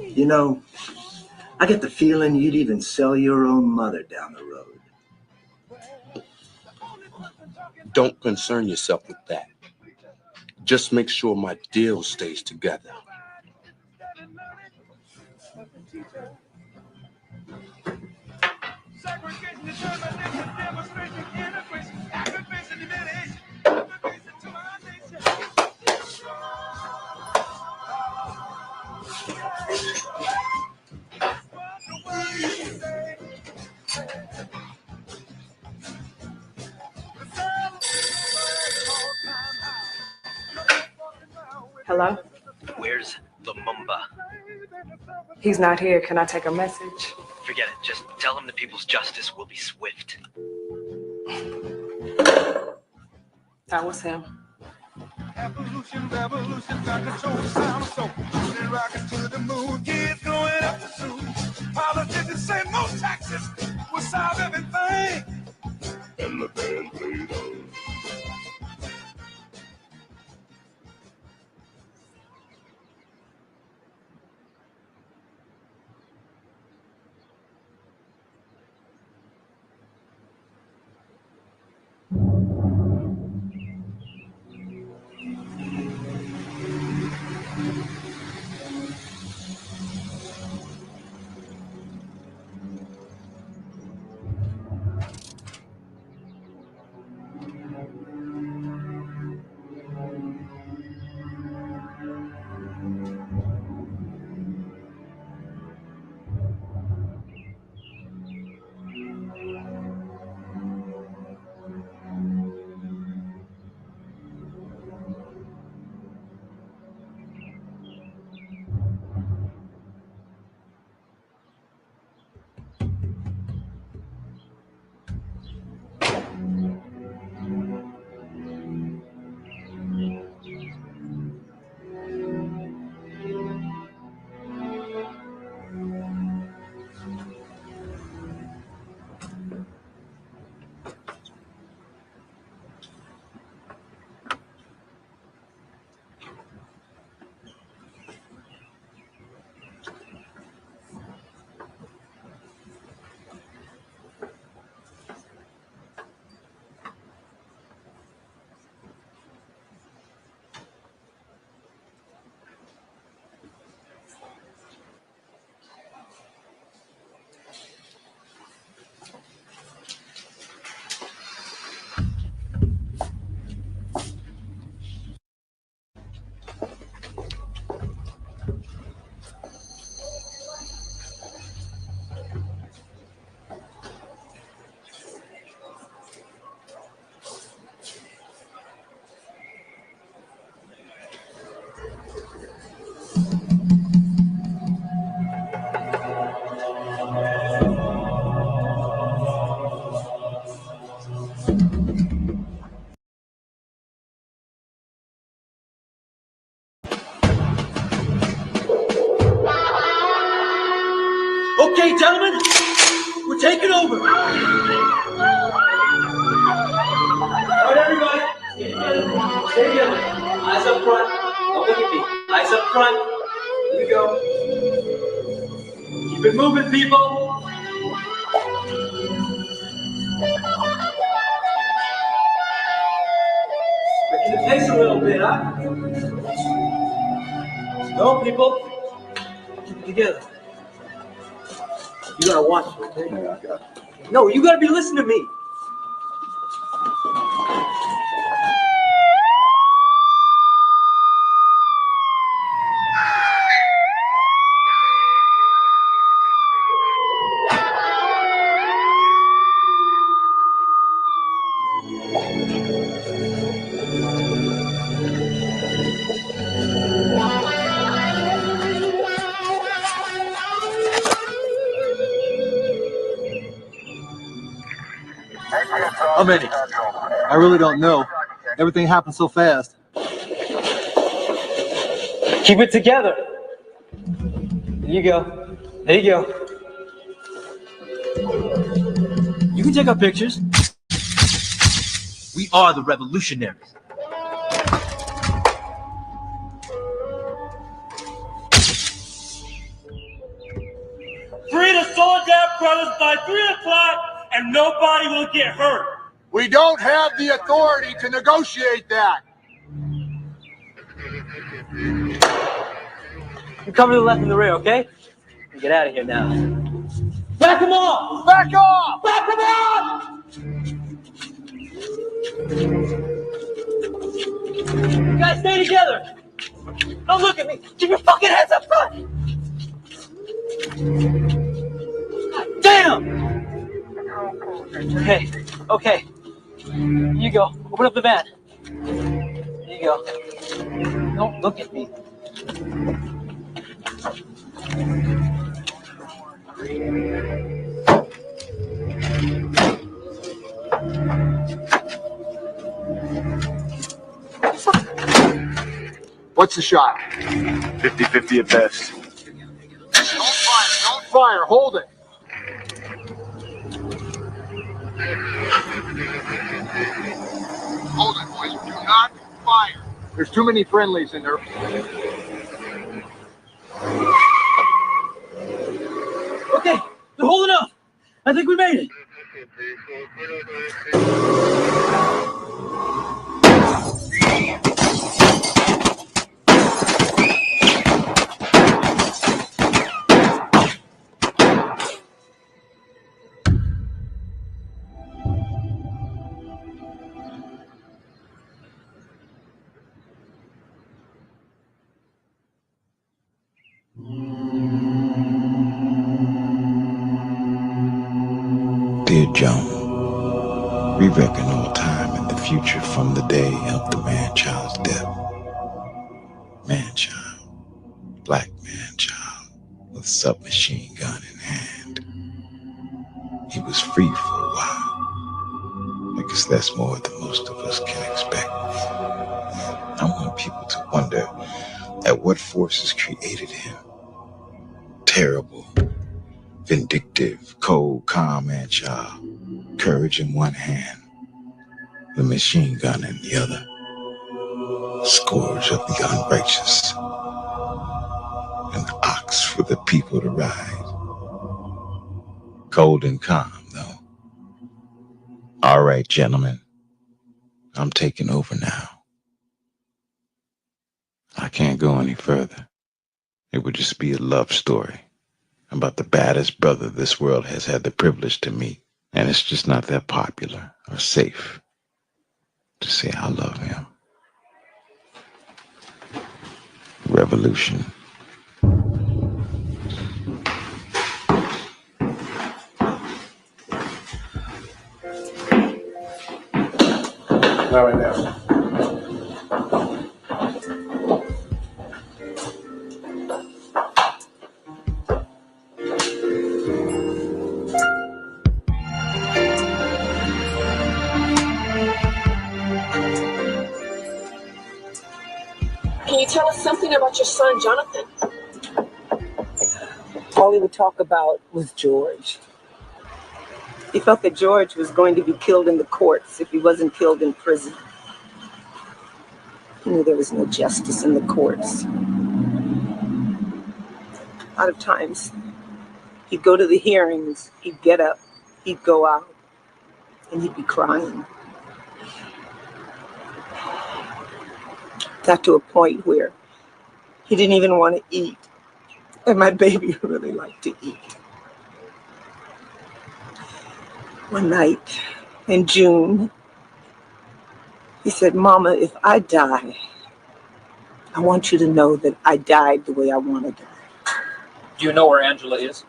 You know, I get the feeling you'd even sell your own mother down the road. Don't concern yourself with that. Just make sure my deal stays together. Hello? Where's the Mumba? He's not here. Can I take a message? Forget it. Just tell him the people's justice will be swift. That was him. Evolution, revolution, got control the sound of soul. Shooting rockets to the moon, kids going up to school. Politicians say more taxes will solve everything. And the band played on. Okay, gentlemen, we're taking over. All right, everybody, stay together. Stay together. Eyes up front. Don't look at me. Eyes up front. Here we go. Keep it moving, people. Quicken the pace a little bit, huh? Go, people. Keep it together. You gotta watch it, okay? Yeah, I got it. No, you gotta be listening to me. How many? I really don't know. Everything happened so fast. Keep it together. There you go. There you go. You can take our pictures. We are the revolutionaries. Free the Soledad brothers by 3 o'clock and nobody will get hurt. We don't have the authority to negotiate that. You cover the left and the rear, okay? We get out of here now. Back them off! Back off! Back them off! You guys stay together. Don't look at me. Keep your fucking heads up front. God damn! Okay. Here you go. Open up the van. There you go. Don't look at me. What's the shot? 50-50 at best. Don't fire. Hold it. Hold it, boys. Do not fire. There's too many friendlies in there. Okay, they're holding up. I think we made it. Dear Joan, we reckon all time in the future from the day of the man-child's death. Man-child, black man-child, with submachine gun in hand. He was free for a while. I guess that's more than most of us can expect. I want people to wonder at what forces created him. Terrible, vindictive, cold, calm man-child. Courage in one hand, the machine gun in the other. Scourge of the unrighteous. An ox for the people to ride. Cold and calm, though. All right, gentlemen. I'm taking over now. I can't go any further. It would just be a love story about the baddest brother this world has had the privilege to meet. And it's just not that popular or safe to say I love him. Revolution. Not right now. Can you tell us something about your son, Jonathan? All he would talk about was George. He felt that George was going to be killed in the courts if he wasn't killed in prison. He knew there was no justice in the courts. A lot of times, he'd go to the hearings, he'd get up, he'd go out, and he'd be crying. Got to a point where he didn't even want to eat. And my baby really liked to eat. One night in June, he said, "Mama, if I die, I want you to know that I died the way I want to die." Do you know where Angela is?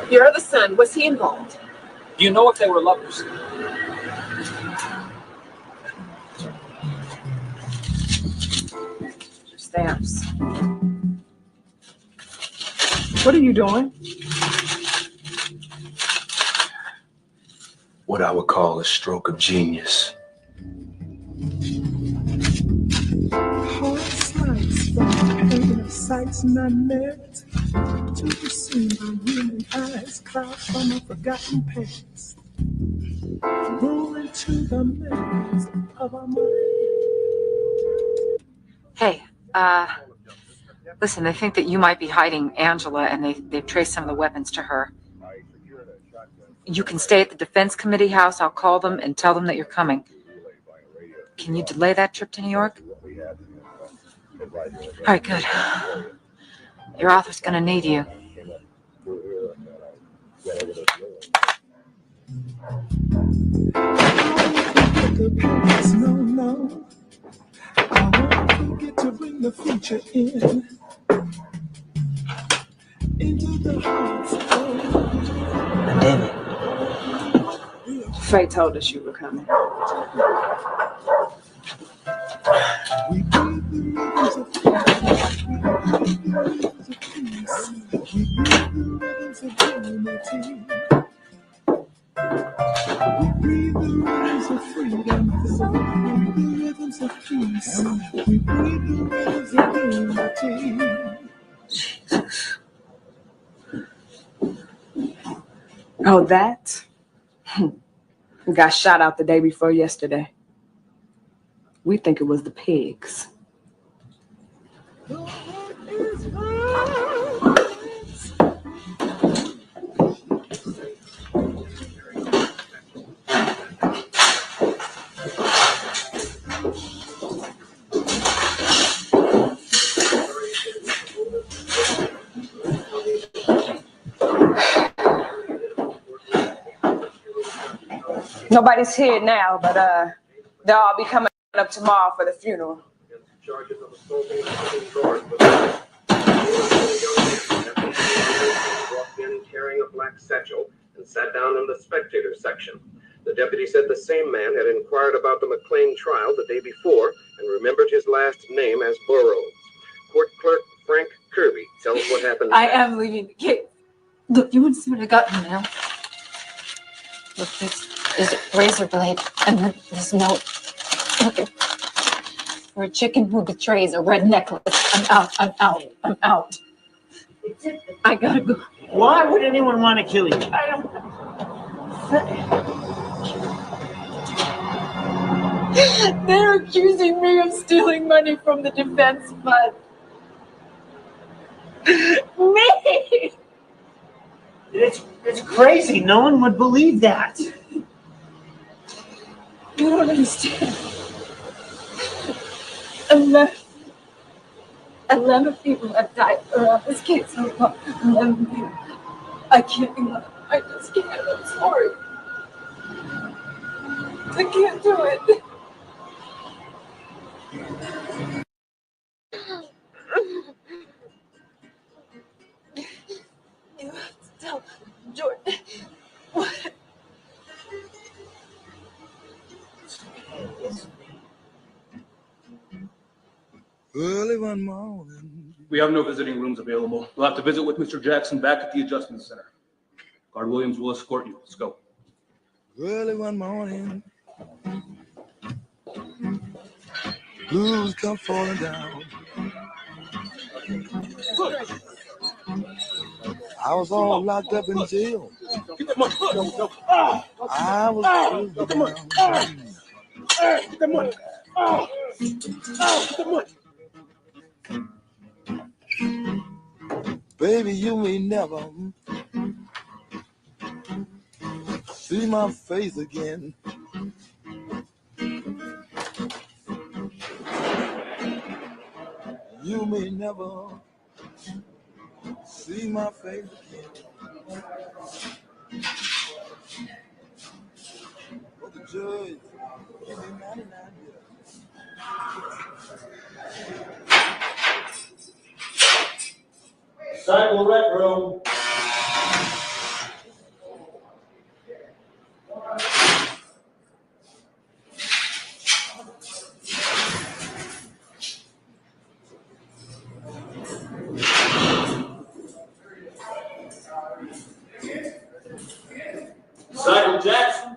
Your other son, was he involved? Do you know if they were lovers? Stamps. What are you doing? What I would call a stroke of genius. Hard slice from the pain of sights not met, to be seen by human eyes, clouds from a forgotten past, roll into the memories of our mind. Hey, listen, they think that you might be hiding Angela, and they've traced some of the weapons to her. You can stay at the defense committee house. I'll call them and tell them that you're coming. Can you delay that trip to New York? All right, good. Your author's gonna need you. No, I won't forget to bring the future into the hearts of David. Faye told us you were coming. we breathe the rhythms of peace. We breathe the rhythms of unity. We breathe the rhythms of freedom. We breathe the rhythms of peace. We breathe the rhythms of unity. Oh, that? Got shot out the day before yesterday. We think it was the pigs. Nobody's here now, but they'll all be coming up tomorrow for the funeral. Charges of assaulting and putting doors walked in carrying a black satchel and sat down in the spectator section. The deputy said the same man had inquired about the McLean trial the day before and remembered his last name as Burroughs. Court clerk Frank Kirby tells what happened. I am leaving the case. Look, you want to see what I got in the mail? Look, this is a razor blade, and then this note. Look, for a chicken who betrays a red necklace. I'm out. I'm out. I'm out. I gotta go. Why would anyone want to kill you? I don't know. They're accusing me of stealing money from the defense fund. Me! It's crazy. No one would believe that. You don't understand. 11 people have died around this case so far. 11 people. I can't be left. I just can't. I'm sorry. I can't do it. You have to tell Jordan what. Early one morning. We have no visiting rooms available. We'll have to visit with Mr. Jackson back at the Adjustment Center. Guard Williams will escort you. Let's go. Early one morning. Blues come falling down. I was all locked up in jail. Get that money. I was Get the money. Get that money. Get that money. Baby, you may never see my face again. You may never see my face again. But the judge give me 99 years. Cycle rec room. Sergeant Jackson.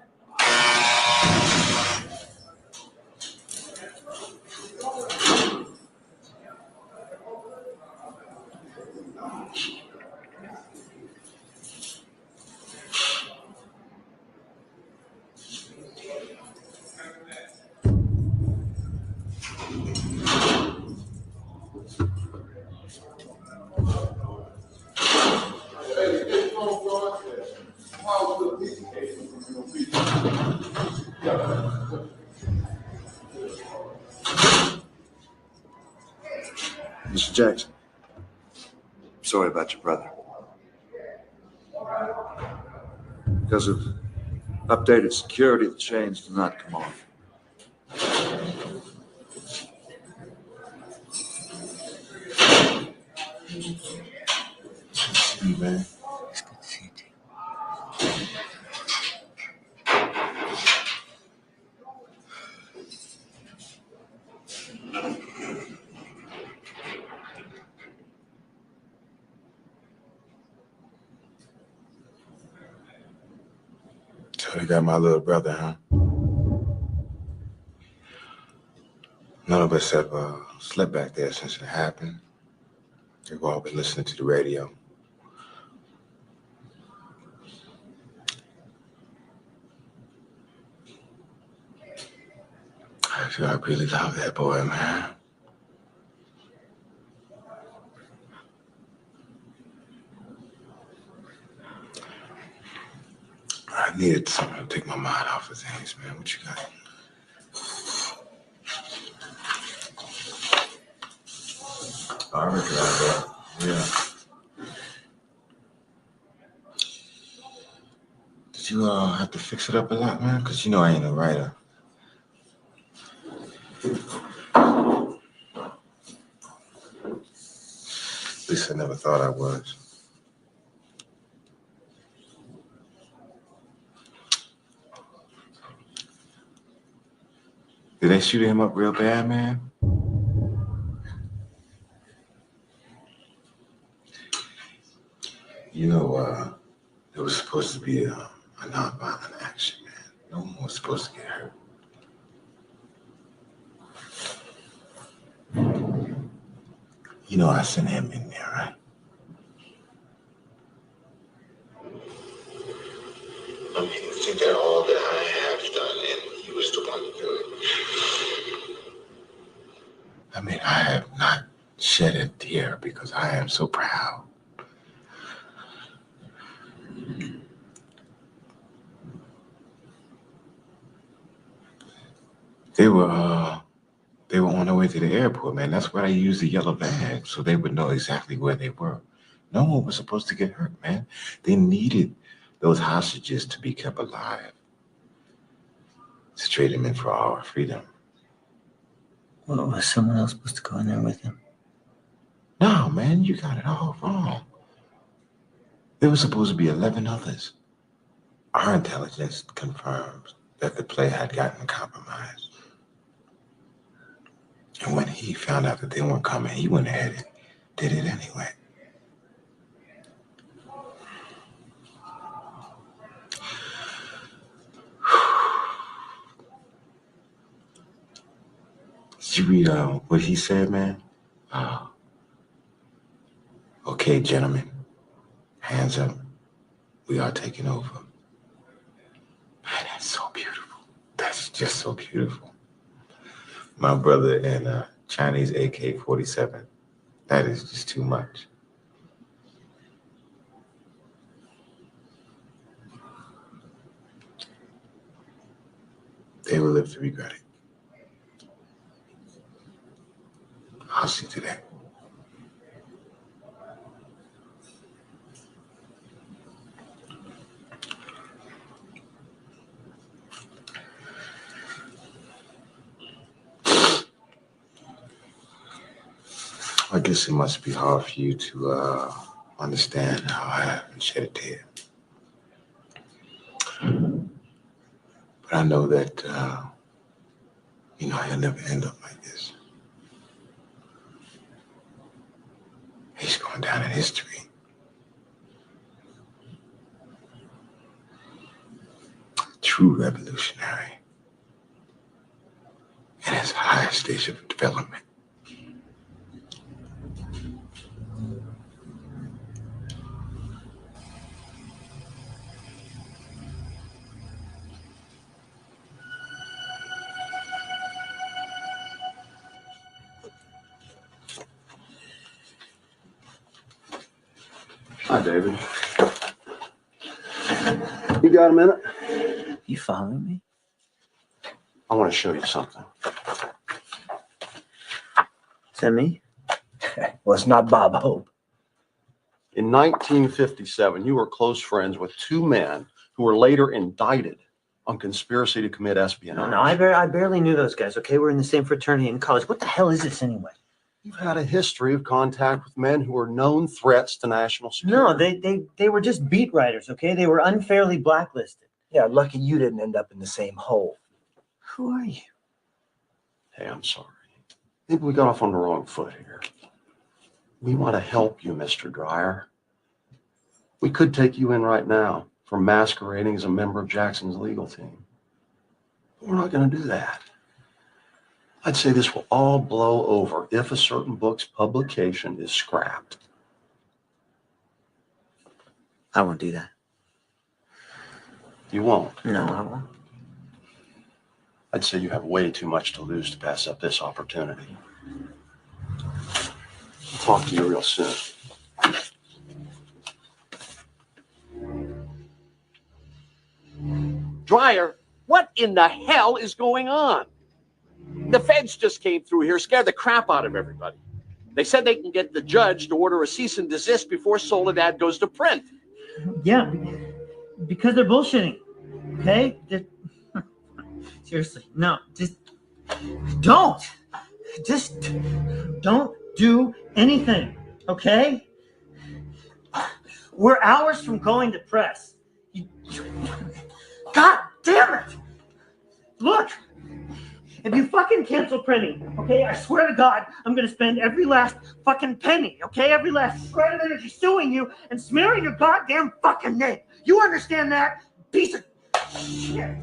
Mr. Jackson, sorry about your brother. Because of updated security, the chains do not come off. See you, man. It's good to see you too. So they got my little brother, huh? None of us have slept back there since it happened. We've all been listening to the radio. I really love that boy, man. I needed something to take my mind off of things, man. What you got? I recognize that. Yeah. Did you have to fix it up a lot, man? Because you know I ain't a writer. At least I never thought I was. Did they shoot him up real bad, man? You know, it was supposed to be a nonviolent action, man. No one was supposed to get hurt. You know I sent him in there, right? I mean, think that all that I have done, and he was the one to do it. I mean, I have not shed a tear because I am so proud. They were on their way to the airport, man. That's why I used the yellow bag, so they would know exactly where they were. No one was supposed to get hurt, man. They needed those hostages to be kept alive, to trade them in for our freedom. Well, was someone else supposed to go in there with him? No, man, you got it all wrong. There was supposed to be 11 others. Our intelligence confirms that the play had gotten compromised. And when he found out that they weren't coming, he went ahead and did it anyway. Did you read what he said, man? Okay, gentlemen, Hands up. We are taking over. Man, that's so beautiful. That's just so beautiful. My brother in a Chinese AK-47. That is just too much. They will live to regret it. I'll see to that. I guess it must be hard for you to understand how I haven't shed a tear. But I know that, he'll never end up like this. He's going down in history. True revolutionary. In his highest stage of development. Hi, David. You got a minute? You following me? I want to show you something. Is that me? Well, it's not Bob Hope. In 1957, you were close friends with two men who were later indicted on conspiracy to commit espionage. No, I barely knew those guys, okay? We're in the same fraternity in college. What the hell is this anyway? You've had a history of contact with men who were known threats to national security. No, they were just beat writers, okay? They were unfairly blacklisted. Yeah, lucky you didn't end up in the same hole. Who are you? Hey, I'm sorry. Maybe we got off on the wrong foot here. We want to help you, Mr. Dreyer. We could take you in right now for masquerading as a member of Jackson's legal team. But we're not going to do that. I'd say this will all blow over if a certain book's publication is scrapped. I won't do that. You won't? No, I won't. I'd say you have way too much to lose to pass up this opportunity. I'll talk to you real soon. Dreyer, what in the hell is going on? The feds just came through here, scared the crap out of everybody. They said they can get the judge to order a cease and desist before Soledad goes to print. Yeah, because they're bullshitting, okay? Seriously, no, just don't do anything, okay? We're hours from going to press. God damn it! Look, if you fucking cancel printing, okay, I swear to God, I'm gonna spend every last fucking penny, okay? Every last shred of energy suing you and smearing your goddamn fucking name. You understand that? Piece of shit.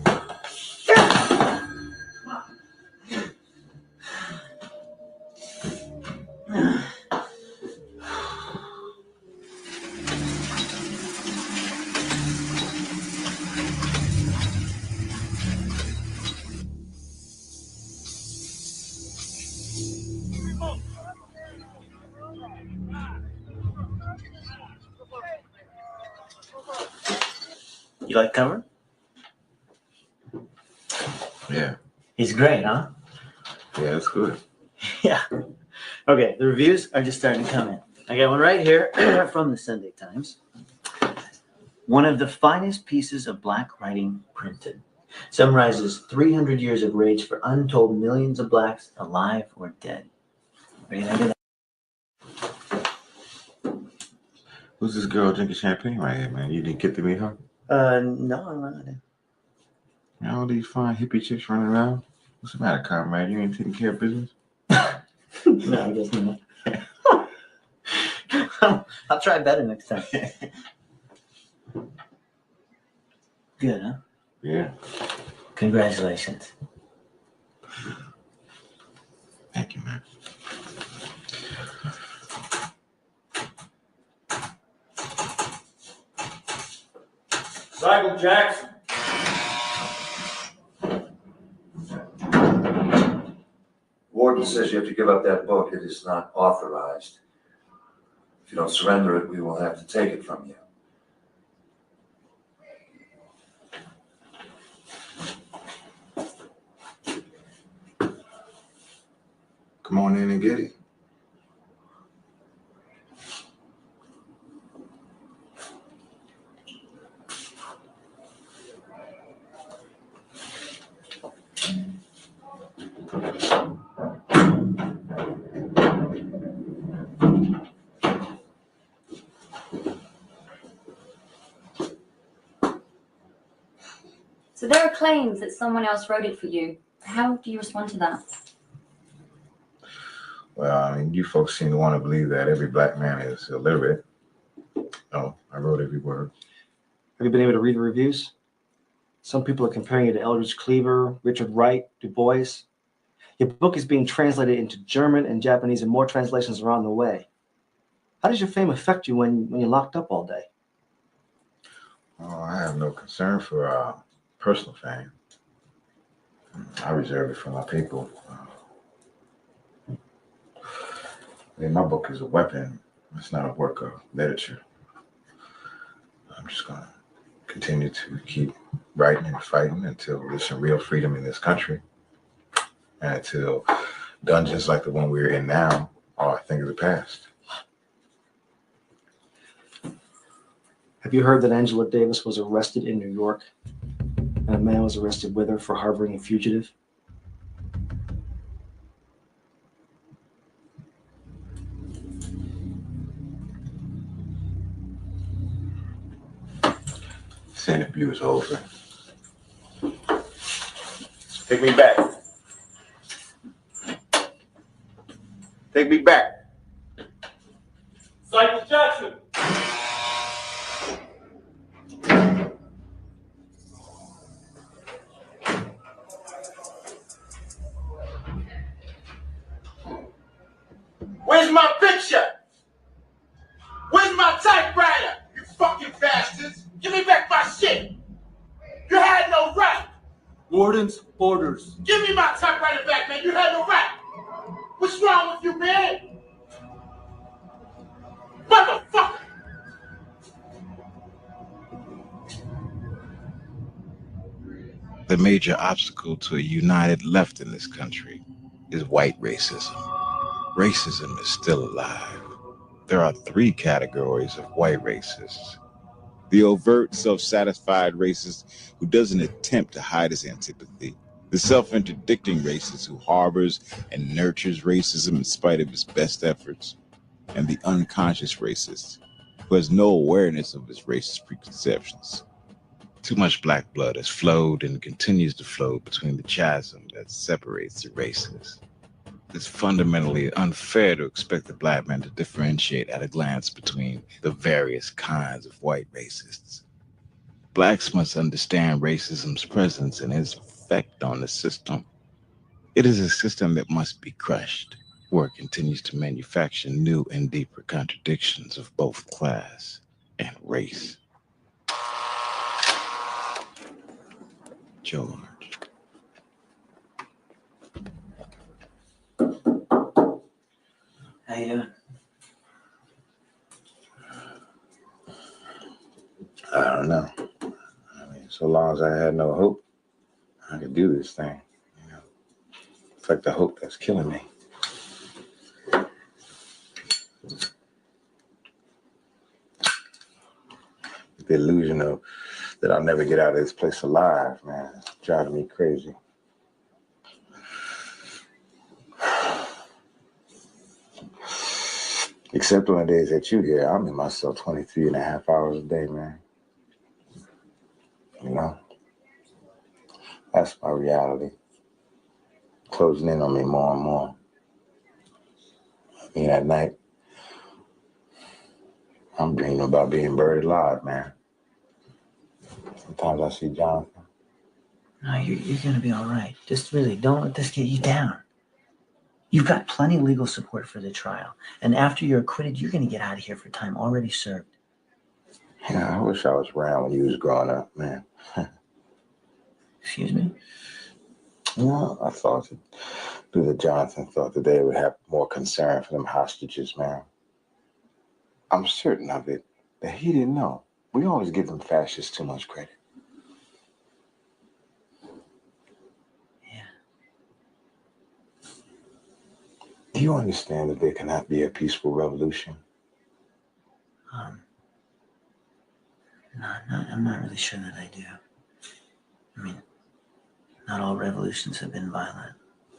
You like cover? Yeah. He's great, huh? Yeah, that's good. Yeah. Okay, the reviews are just starting to come in. I got one right here from the Sunday Times. One of the finest pieces of black writing printed. Summarizes 300 years of rage for untold millions of blacks alive or dead. What do you think of that? Who's this girl drinking champagne right here, man? You didn't get to meet her? No, I'm not. All these fine hippie chicks running around. What's the matter, comrade? You ain't taking care of business? No, I guess not. I'll try better next time. Good, huh? Yeah. Congratulations. Thank you, man. Michael Jackson. Warden says you have to give up that book. It is not authorized. If you don't surrender it, we will have to take it from you. Come on in and get it. So there are claims that someone else wrote it for you. How do you respond to that? Well, I mean, you folks seem to want to believe that every black man is illiterate. No, I wrote every word. Have you been able to read the reviews? Some people are comparing you to Eldridge Cleaver, Richard Wright, Du Bois. Your book is being translated into German and Japanese, and more translations are on the way. How does your fame affect you when you're locked up all day? Oh, I have no concern for personal fame. I reserve it for my people. I mean, my book is a weapon. It's not a work of literature. I'm just going to continue to keep writing and fighting until there's some real freedom in this country. And until dungeons like the one we're in now are a thing of the past. Have you heard that Angela Davis was arrested in New York and a man was arrested with her for harboring a fugitive? This interview is over. Take me back. Take me back. Michael Jackson. Where's my picture? Where's my typewriter? You fucking bastards! Give me back my shit! You had no right! Warden's orders. Give me my typewriter back, man! You had no right! What's wrong with you, man? Motherfucker! The major obstacle to a united left in this country is white racism. Racism is still alive. There are three categories of white racists. The overt, self-satisfied racist who doesn't attempt to hide his antipathy. The self-interdicting racist who harbors and nurtures racism in spite of his best efforts. And the unconscious racist who has no awareness of his racist preconceptions. Too much black blood has flowed and continues to flow between the chasm that separates the races. It's fundamentally unfair to expect the black man to differentiate at a glance between the various kinds of white racists. Blacks must understand racism's presence and its effect on the system. It is a system that must be crushed, where it continues to manufacture new and deeper contradictions of both class and race. George. How you doing? I don't know. I mean, so long as I had no hope, I could do this thing. You know, it's like the hope that's killing me. The illusion of that I'll never get out of this place alive, man, it's driving me crazy. Except on the days that you here, I'm in myself 23 and a half hours a day, man. You know? That's my reality. Closing in on me more and more. I mean, at night, I'm dreaming about being buried alive, man. Sometimes I see Jonathan. No, you're going to be all right. Just really don't let this get you down. You've got plenty of legal support for the trial. And after you're acquitted, you're going to get out of here for time already served. Yeah, I wish I was around when you was growing up, man. Excuse me? You I thought that Luther Johnson thought that they would have more concern for them hostages, man. I'm certain of it, that he didn't know. We always give them fascists too much credit. Yeah. Do you understand that there cannot be a peaceful revolution? No, I'm not really sure that I do. I mean, not all revolutions have been violent.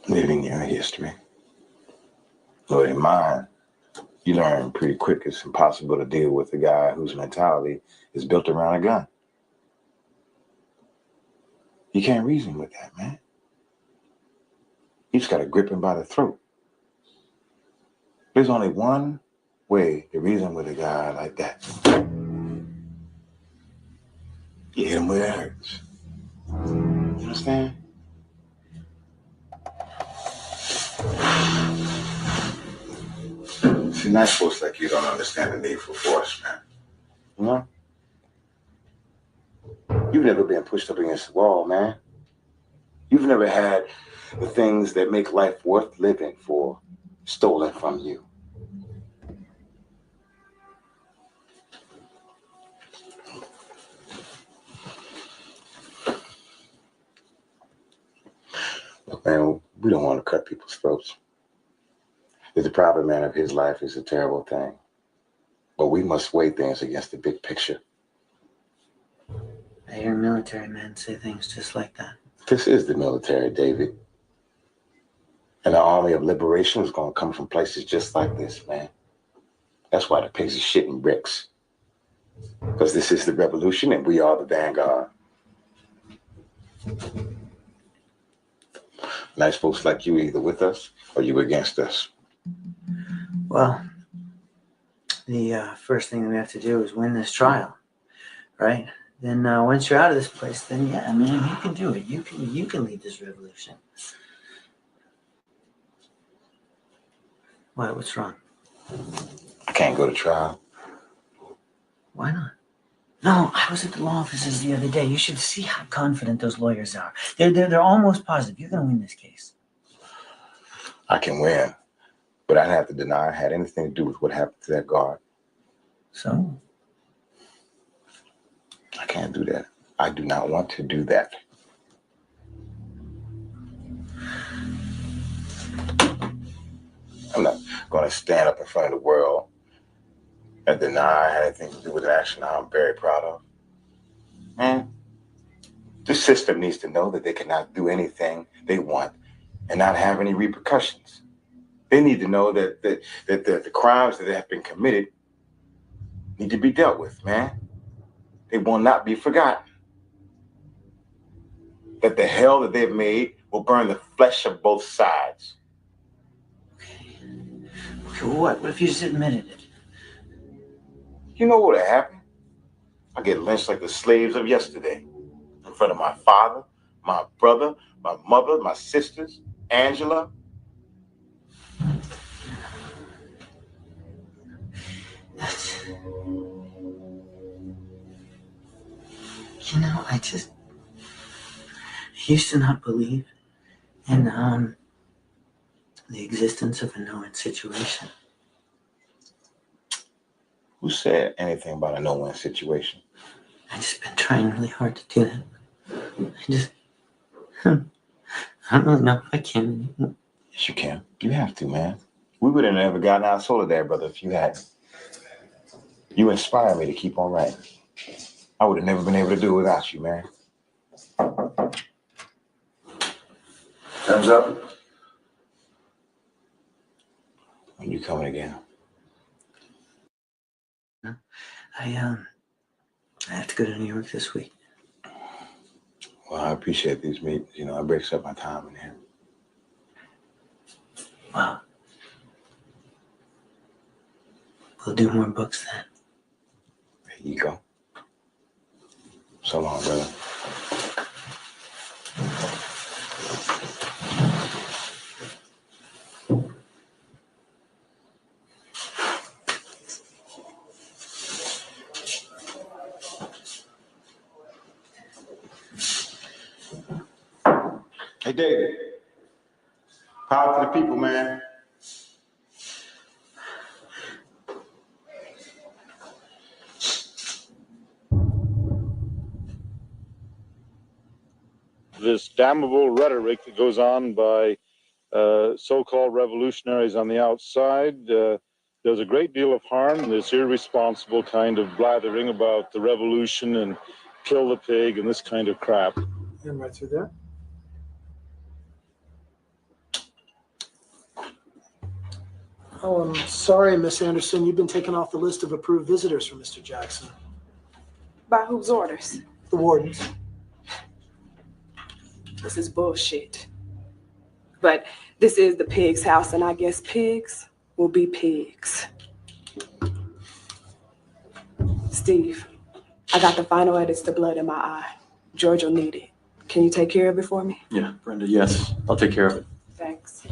Living your history. But in mine, you learn pretty quick it's impossible to deal with a guy whose mentality is built around a gun. You can't reason with that, man. You just got to grip him by the throat. There's only one way to reason with a guy like that. You hit him where it hurts. You understand? See, nice folks like you don't understand the need for force, man. You know? You've never been pushed up against the wall, man. You've never had the things that make life worth living for stolen from you. Look, man, we don't want to cut people's throats. The depriving man of his life is a terrible thing. But we must weigh things against the big picture. I hear military men say things just like that. This is the military, David. And the army of liberation is going to come from places just like this, man. That's why the pigs are shitting bricks. Because this is the revolution and we are the vanguard. Nice folks like you either with us or you against us. Well, the first thing we have to do is win this trial, right? Then once you're out of this place, then yeah, man, you can do it. You can lead this revolution. Why? What's wrong? I can't go to trial. Why not? No, I was at the law offices the other day. You should see how confident those lawyers are. They're almost positive you're going to win this case. I can win, but I'd have to deny I had anything to do with what happened to that guard. So? I can't do that. I do not want to do that. I'm not going to stand up in front of the world and deny I had anything to do with an action I'm very proud of. Man, this system needs to know that they cannot do anything they want and not have any repercussions. They need to know that the crimes that have been committed need to be dealt with, man. They will not be forgotten. That the hell that they've made will burn the flesh of both sides. Okay, what? What if you just admitted it? You know what would happen? I get lynched like the slaves of yesterday. In front of my father, my brother, my mother, my sisters, Angela. You know, I used to not believe in the existence of a no-win situation. Who said anything about a no-win situation? I've just been trying really hard to do that. I don't really know if I can. Yes, you can. You have to, man. We would have never gotten our Soledad, brother, if you hadn't. You inspire me to keep on writing. I would have never been able to do it without you, man. Thumbs up. When you coming again? I have to go to New York this week. Well, I appreciate these meetings. You know, it breaks up my time in here. Wow. We'll do more books then. There you go. So long, brother. Hey, David. Power to the people, man. This damnable rhetoric that goes on by so-called revolutionaries on the outside does a great deal of harm. This irresponsible kind of blathering about the revolution and kill the pig and this kind of crap. And right through there. Oh, I'm sorry, Miss Anderson. You've been taken off the list of approved visitors for Mr. Jackson. By whose orders? The warden's. This is bullshit. But this is the pig's house, and I guess pigs will be pigs. Steve, I got the final edits to blood in my eye. George will need it. Can you take care of it for me? Yeah, Brenda, yes. I'll take care of it. Thanks.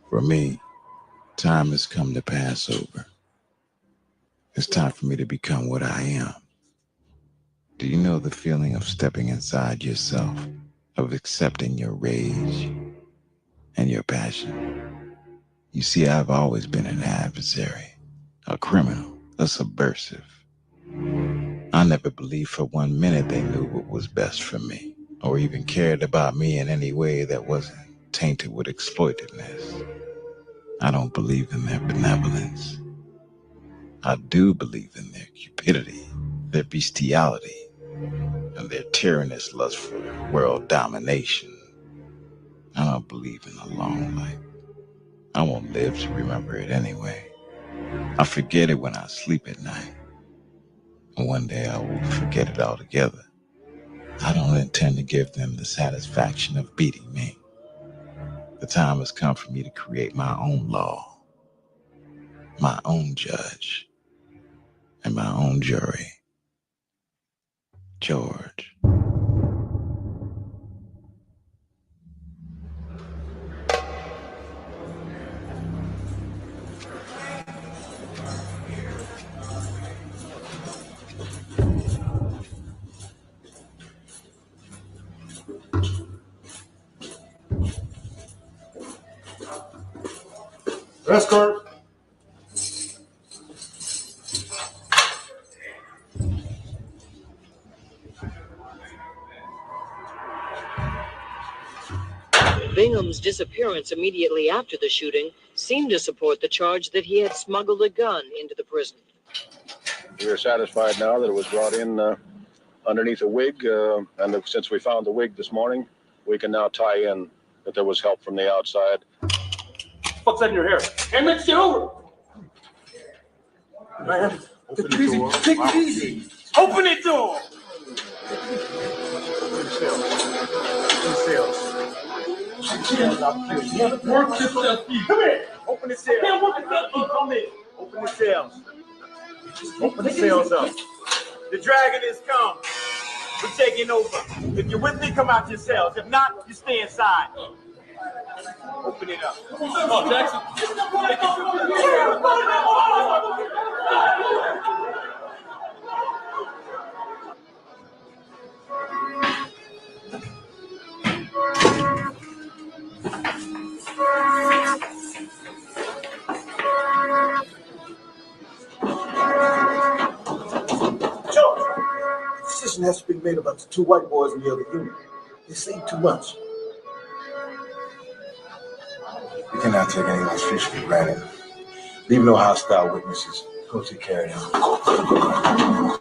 For me, time has come to pass over. It's time for me to become what I am. Do you know the feeling of stepping inside yourself, of accepting your rage and your passion? You see, I've always been an adversary, a criminal, a subversive. I never believed for 1 minute they knew what was best for me, or even cared about me in any way that wasn't tainted with exploitedness. I don't believe in their benevolence. I do believe in their cupidity, their bestiality, and their tyrannous lust for world domination. I don't believe in a long life. I won't live to remember it anyway. I forget it when I sleep at night. And one day I will forget it altogether. I don't intend to give them the satisfaction of beating me. The time has come for me to create my own law, my own judge, and my own jury. George. Escort. Bingham's disappearance immediately after the shooting seemed to support the charge that he had smuggled a gun into the prison. We are satisfied now that it was brought in underneath a wig, and since we found the wig this morning, we can now tie in that there was help from the outside. What's that in your hair? Hey, Mitch, get over! Man, take it easy. Take it easy. Open the door! Work yourself, Steve. Come here. Open the cells. Come in. Open the cells. Open the cells up. The dragon is come. We're taking over. If you're with me, come out your cells. If not, you stay inside. Open it up. Oh, Jackson. Decision has to be made about the 2 white boys in the other unit. They say too much. We cannot take anyone's fish for granted. Leave no hostile witnesses. Go take care of them.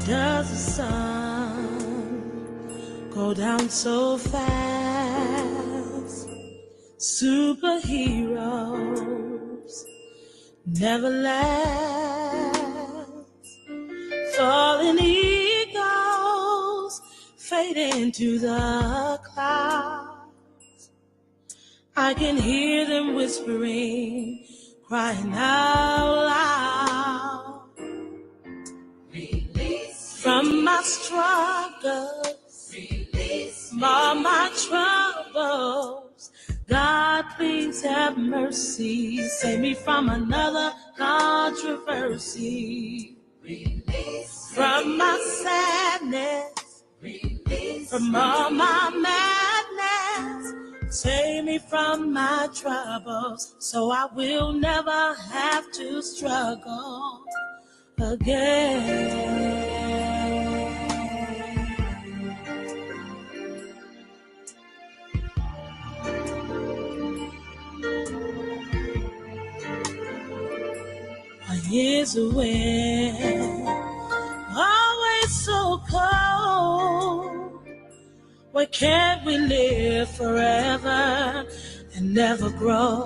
does the sun go down so fast? Superheroes never last. Fallen eagles fade into the clouds. I can hear them whispering, crying out loud. Release from my struggles, release from all my troubles. God, please have mercy. Save me from another controversy. Release from my sadness, release from all my madness. Save me from my troubles, so I will never have to struggle again. Here's a wind, always so cold. Why can't we live forever and never grow?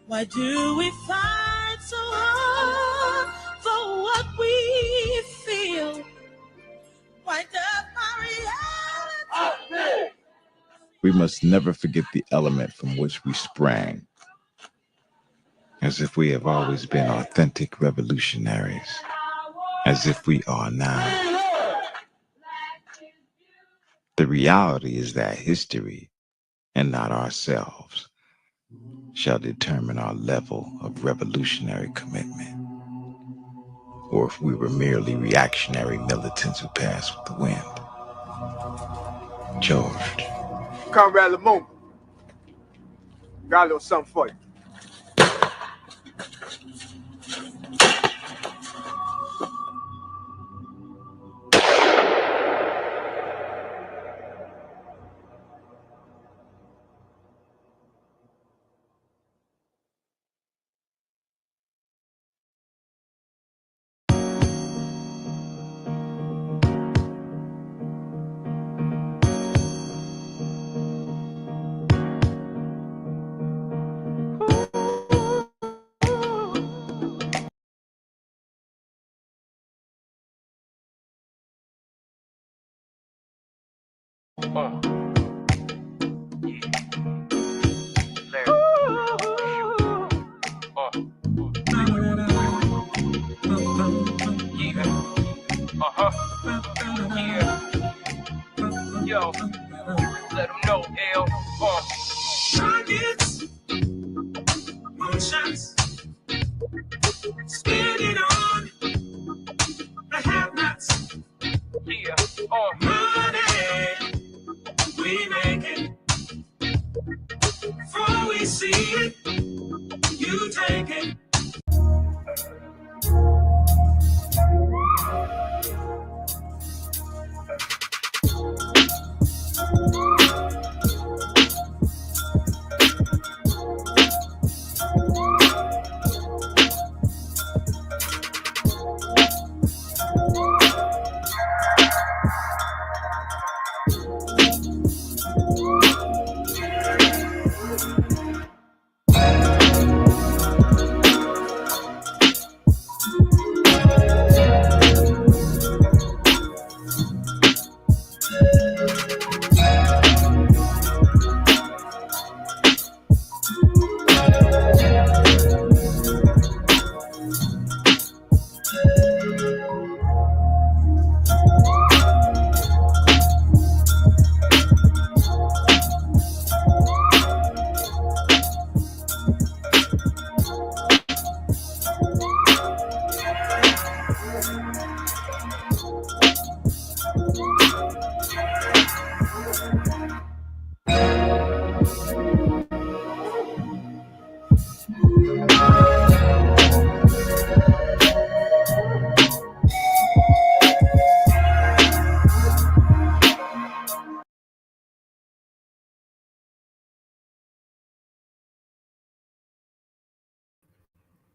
Why do we fight so hard for what we feel? Why does my reality? We must never forget the element from which we sprang, as if we have always been authentic revolutionaries, as if we are now. The reality is that history, and not ourselves, shall determine our level of revolutionary commitment, or if we were merely reactionary militants who passed with the wind. George. Comrade Lamont, got a little something for you. Yo, let them know, L. Targets, moonshots, spinning on the have-nots. Yeah, money we make it. Before we see it, you take it.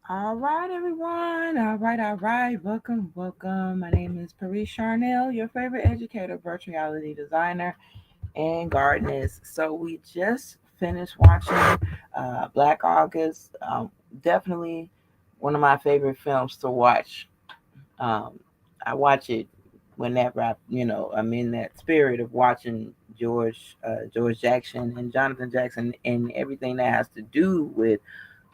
All right, everyone. All right, all right. Welcome, welcome. My name is Paris Charnel, your favorite educator, virtual reality designer, and gardenist. So we just finished watching Black August. Definitely one of my favorite films to watch. Um, I watch it whenever I'm in that spirit of watching George Jackson and Jonathan Jackson and everything that has to do with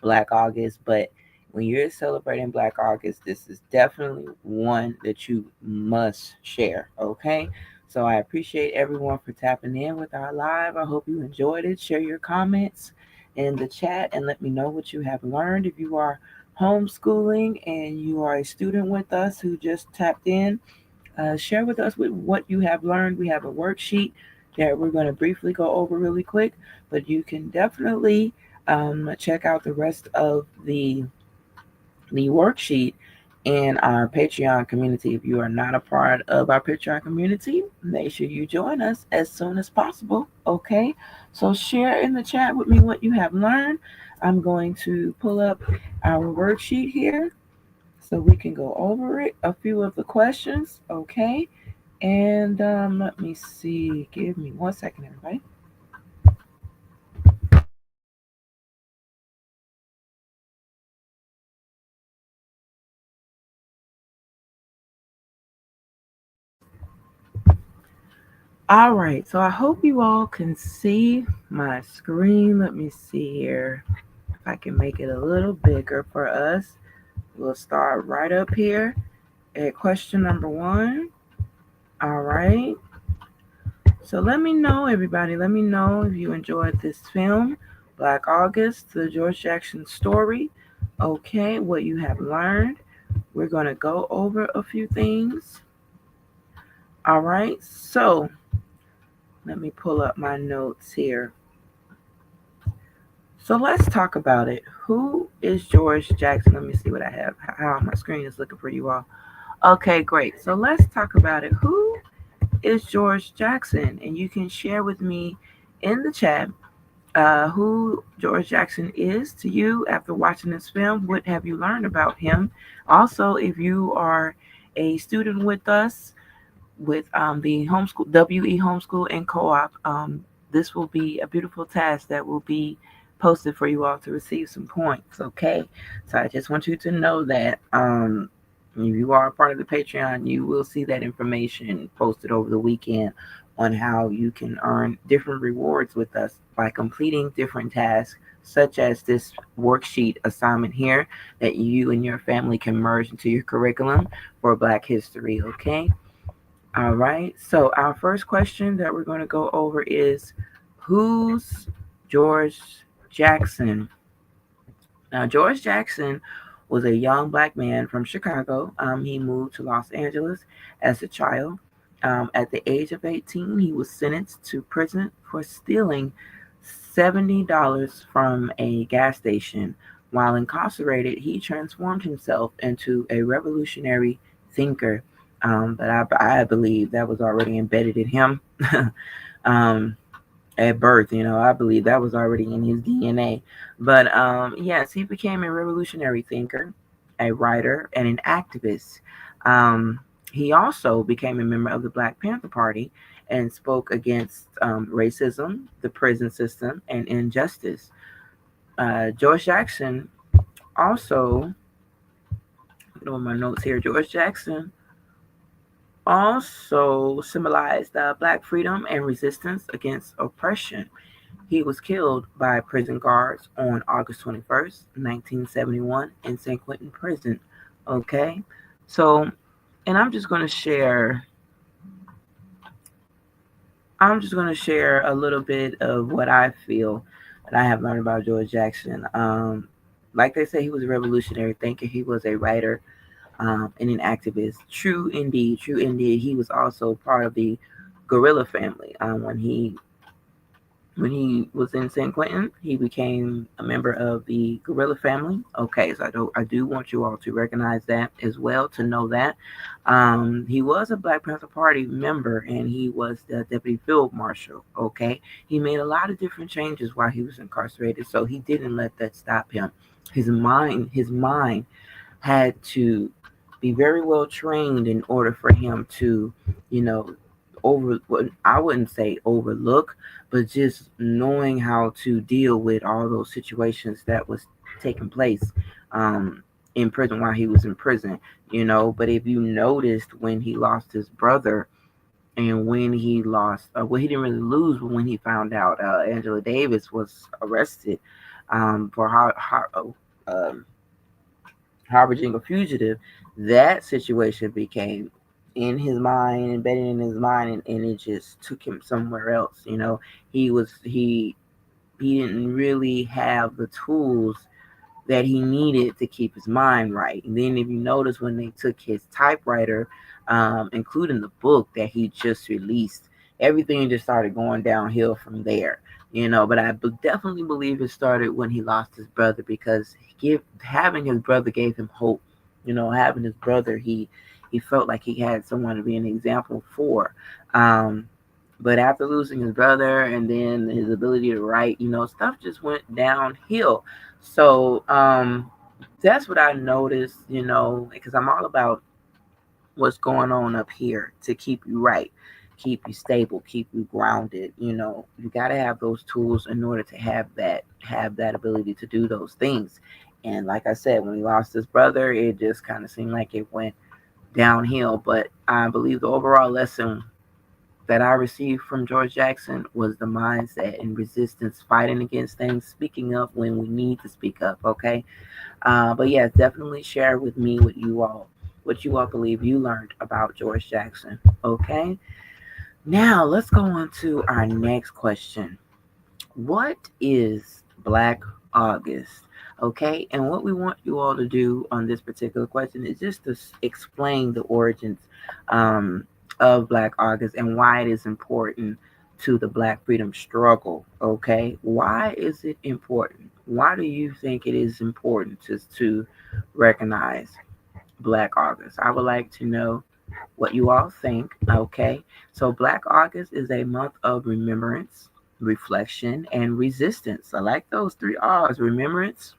Black August. But when you're celebrating Black August, this is definitely one that you must share. Okay. So I appreciate everyone for tapping in with our live. I hope you enjoyed it. Share your comments in the chat and let me know what you have learned. If you are homeschooling and you are a student with us who just tapped in, share with us what you have learned. We have a worksheet that we're going to briefly go over really quick, but you can definitely check out the rest of the worksheet in our Patreon community. If you are not a part of our Patreon community, make sure you join us as soon as possible. Okay, so share in the chat with me what you have learned. I'm going to pull up our worksheet here so we can go over it. A few of the questions. Okay, and let me see. Give me 1 second, everybody. All right, so I hope you all can see my screen. Let me see here if I can make it a little bigger for us. We'll start right up here at question number 1. All right, so let me know, everybody. Let me know if you enjoyed this film, Black August, the George Jackson story. Okay, what you have learned. We're going to go over a few things. All right, so let me pull up my notes here. So let's talk about it. Who is George Jackson? Let me see what I have, how my screen is looking for you all. Okay, great. So let's talk about it. Who is George Jackson? And you can share with me in the chat who George Jackson is to you after watching this film. What have you learned about him? Also, if you are a student with us, with the homeschool WE homeschool and co-op, this will be a beautiful task that will be posted for you all to receive some points. Okay, so I just want you to know that if you are a part of the Patreon, you will see that information posted over the weekend on how you can earn different rewards with us by completing different tasks, such as this worksheet assignment here that you and your family can merge into your curriculum for Black History. Okay. All right. So our first question that we're going to go over is, who's George Jackson? Now, George Jackson was a young Black man from Chicago. He moved to Los Angeles as a child. At the age of 18, he was sentenced to prison for stealing $70 from a gas station. While incarcerated, he transformed himself into a revolutionary thinker. But I believe that was already embedded in him. um, at birth. I believe that was already in his DNA. But yes, he became a revolutionary thinker, a writer, and an activist. He also became a member of the Black Panther Party and spoke against racism, the prison system, and injustice. George Jackson also, look at my notes here. George Jackson also symbolized Black freedom and resistance against oppression. He was killed by prison guards on August 21st, 1971, in San Quentin prison. Okay, so, and I'm just going to share a little bit of what I feel that I have learned about George Jackson. Like they say, he was a revolutionary thinker. He was a writer and an activist. True indeed, true indeed. He was also part of the guerrilla family when he When he was in San Quentin, he became a member of the guerrilla family. Okay, so I do want you all to recognize that as well, to know that. He was a Black Panther Party member and he was the deputy field marshal. Okay, he made a lot of different changes while he was incarcerated, so he didn't let that stop him. His mind had to be very well trained in order for him to, you know, I wouldn't say overlook, but just knowing how to deal with all those situations that was taking place in prison while he was in prison, But if you noticed when he lost his brother and when he lost, well, he didn't really lose, but when he found out Angela Davis was arrested for harboring a fugitive, that situation became in his mind, embedded in his mind, and it just took him somewhere else. He didn't really have the tools that he needed to keep his mind right. And then if you notice when they took his typewriter, including the book that he just released, everything just started going downhill from there. But I definitely believe it started when he lost his brother, because having his brother gave him hope. Having his brother, he felt like he had someone to be an example for. But after losing his brother and then his ability to write, stuff just went downhill. So that's what I noticed, because I'm all about what's going on up here to keep you right, keep you stable, keep you grounded. You got to have those tools in order to have that ability to do those things. And like I said, when he lost his brother, it just kind of seemed like it went downhill. But I believe the overall lesson that I received from George Jackson was the mindset and resistance, fighting against things, speaking up when we need to speak up. Okay, but yeah, definitely share with me what you all believe you learned about George Jackson. Okay, now let's go on to our next question. What is Black August? Okay, and what we want you all to do on this particular question is just to explain the origins um, of Black August and why it is important to the Black freedom struggle. Okay, why is it important? Why do you think it is important to recognize Black August? I would like to know what you all think. Okay, so Black August is a month of remembrance, reflection, and resistance. I like those three R's: remembrance,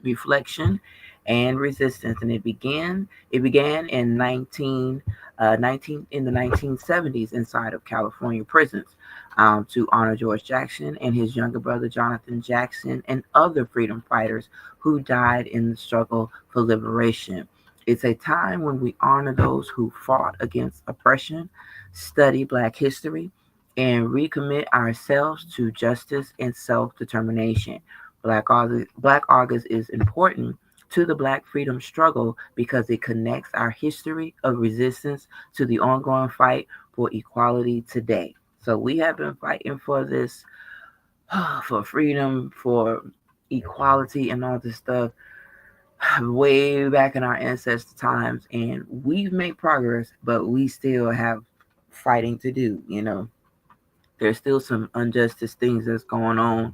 reflection, and resistance. And it began in 19 in the 1970s inside of California prisons, to honor George Jackson and his younger brother Jonathan Jackson and other freedom fighters who died in the struggle for liberation. It's a time when we honor those who fought against oppression, study Black history, and recommit ourselves to justice and self-determination. Black August is important to the Black freedom struggle because it connects our history of resistance to the ongoing fight for equality today. So we have been fighting for this, for freedom, for equality, and all this stuff way back in our ancestor times, and we've made progress, but we still have fighting to do. There's still some injustice things that's going on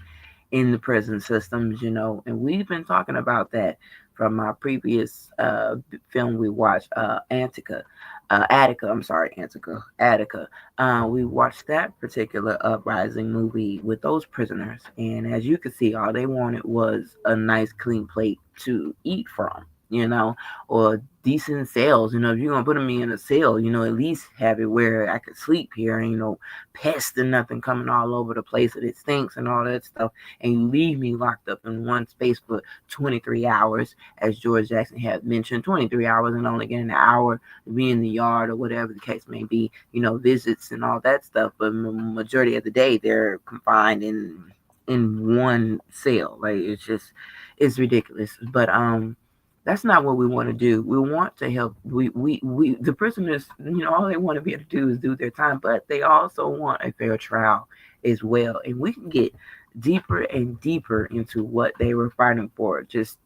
in the prison systems, and we've been talking about that from our previous film we watched, Attica. I'm sorry, Attica. We watched that particular uprising movie with those prisoners, and as you can see, all they wanted was a nice, clean plate to eat from, or decent cells. If you're gonna put me in a cell, at least have it where I could sleep here, and pests and nothing coming all over the place, and it stinks and all that stuff. And you leave me locked up in one space for 23 hours, as George Jackson had mentioned, 23 hours, and only getting an hour to be in the yard or whatever the case may be, visits and all that stuff. But majority of the day, they're confined in one cell. Like, it's ridiculous. But that's not what we want to do. We want to help. We the prisoners, all they want to be able to do is do their time, but they also want a fair trial as well. And we can get deeper and deeper into what they were fighting for. Just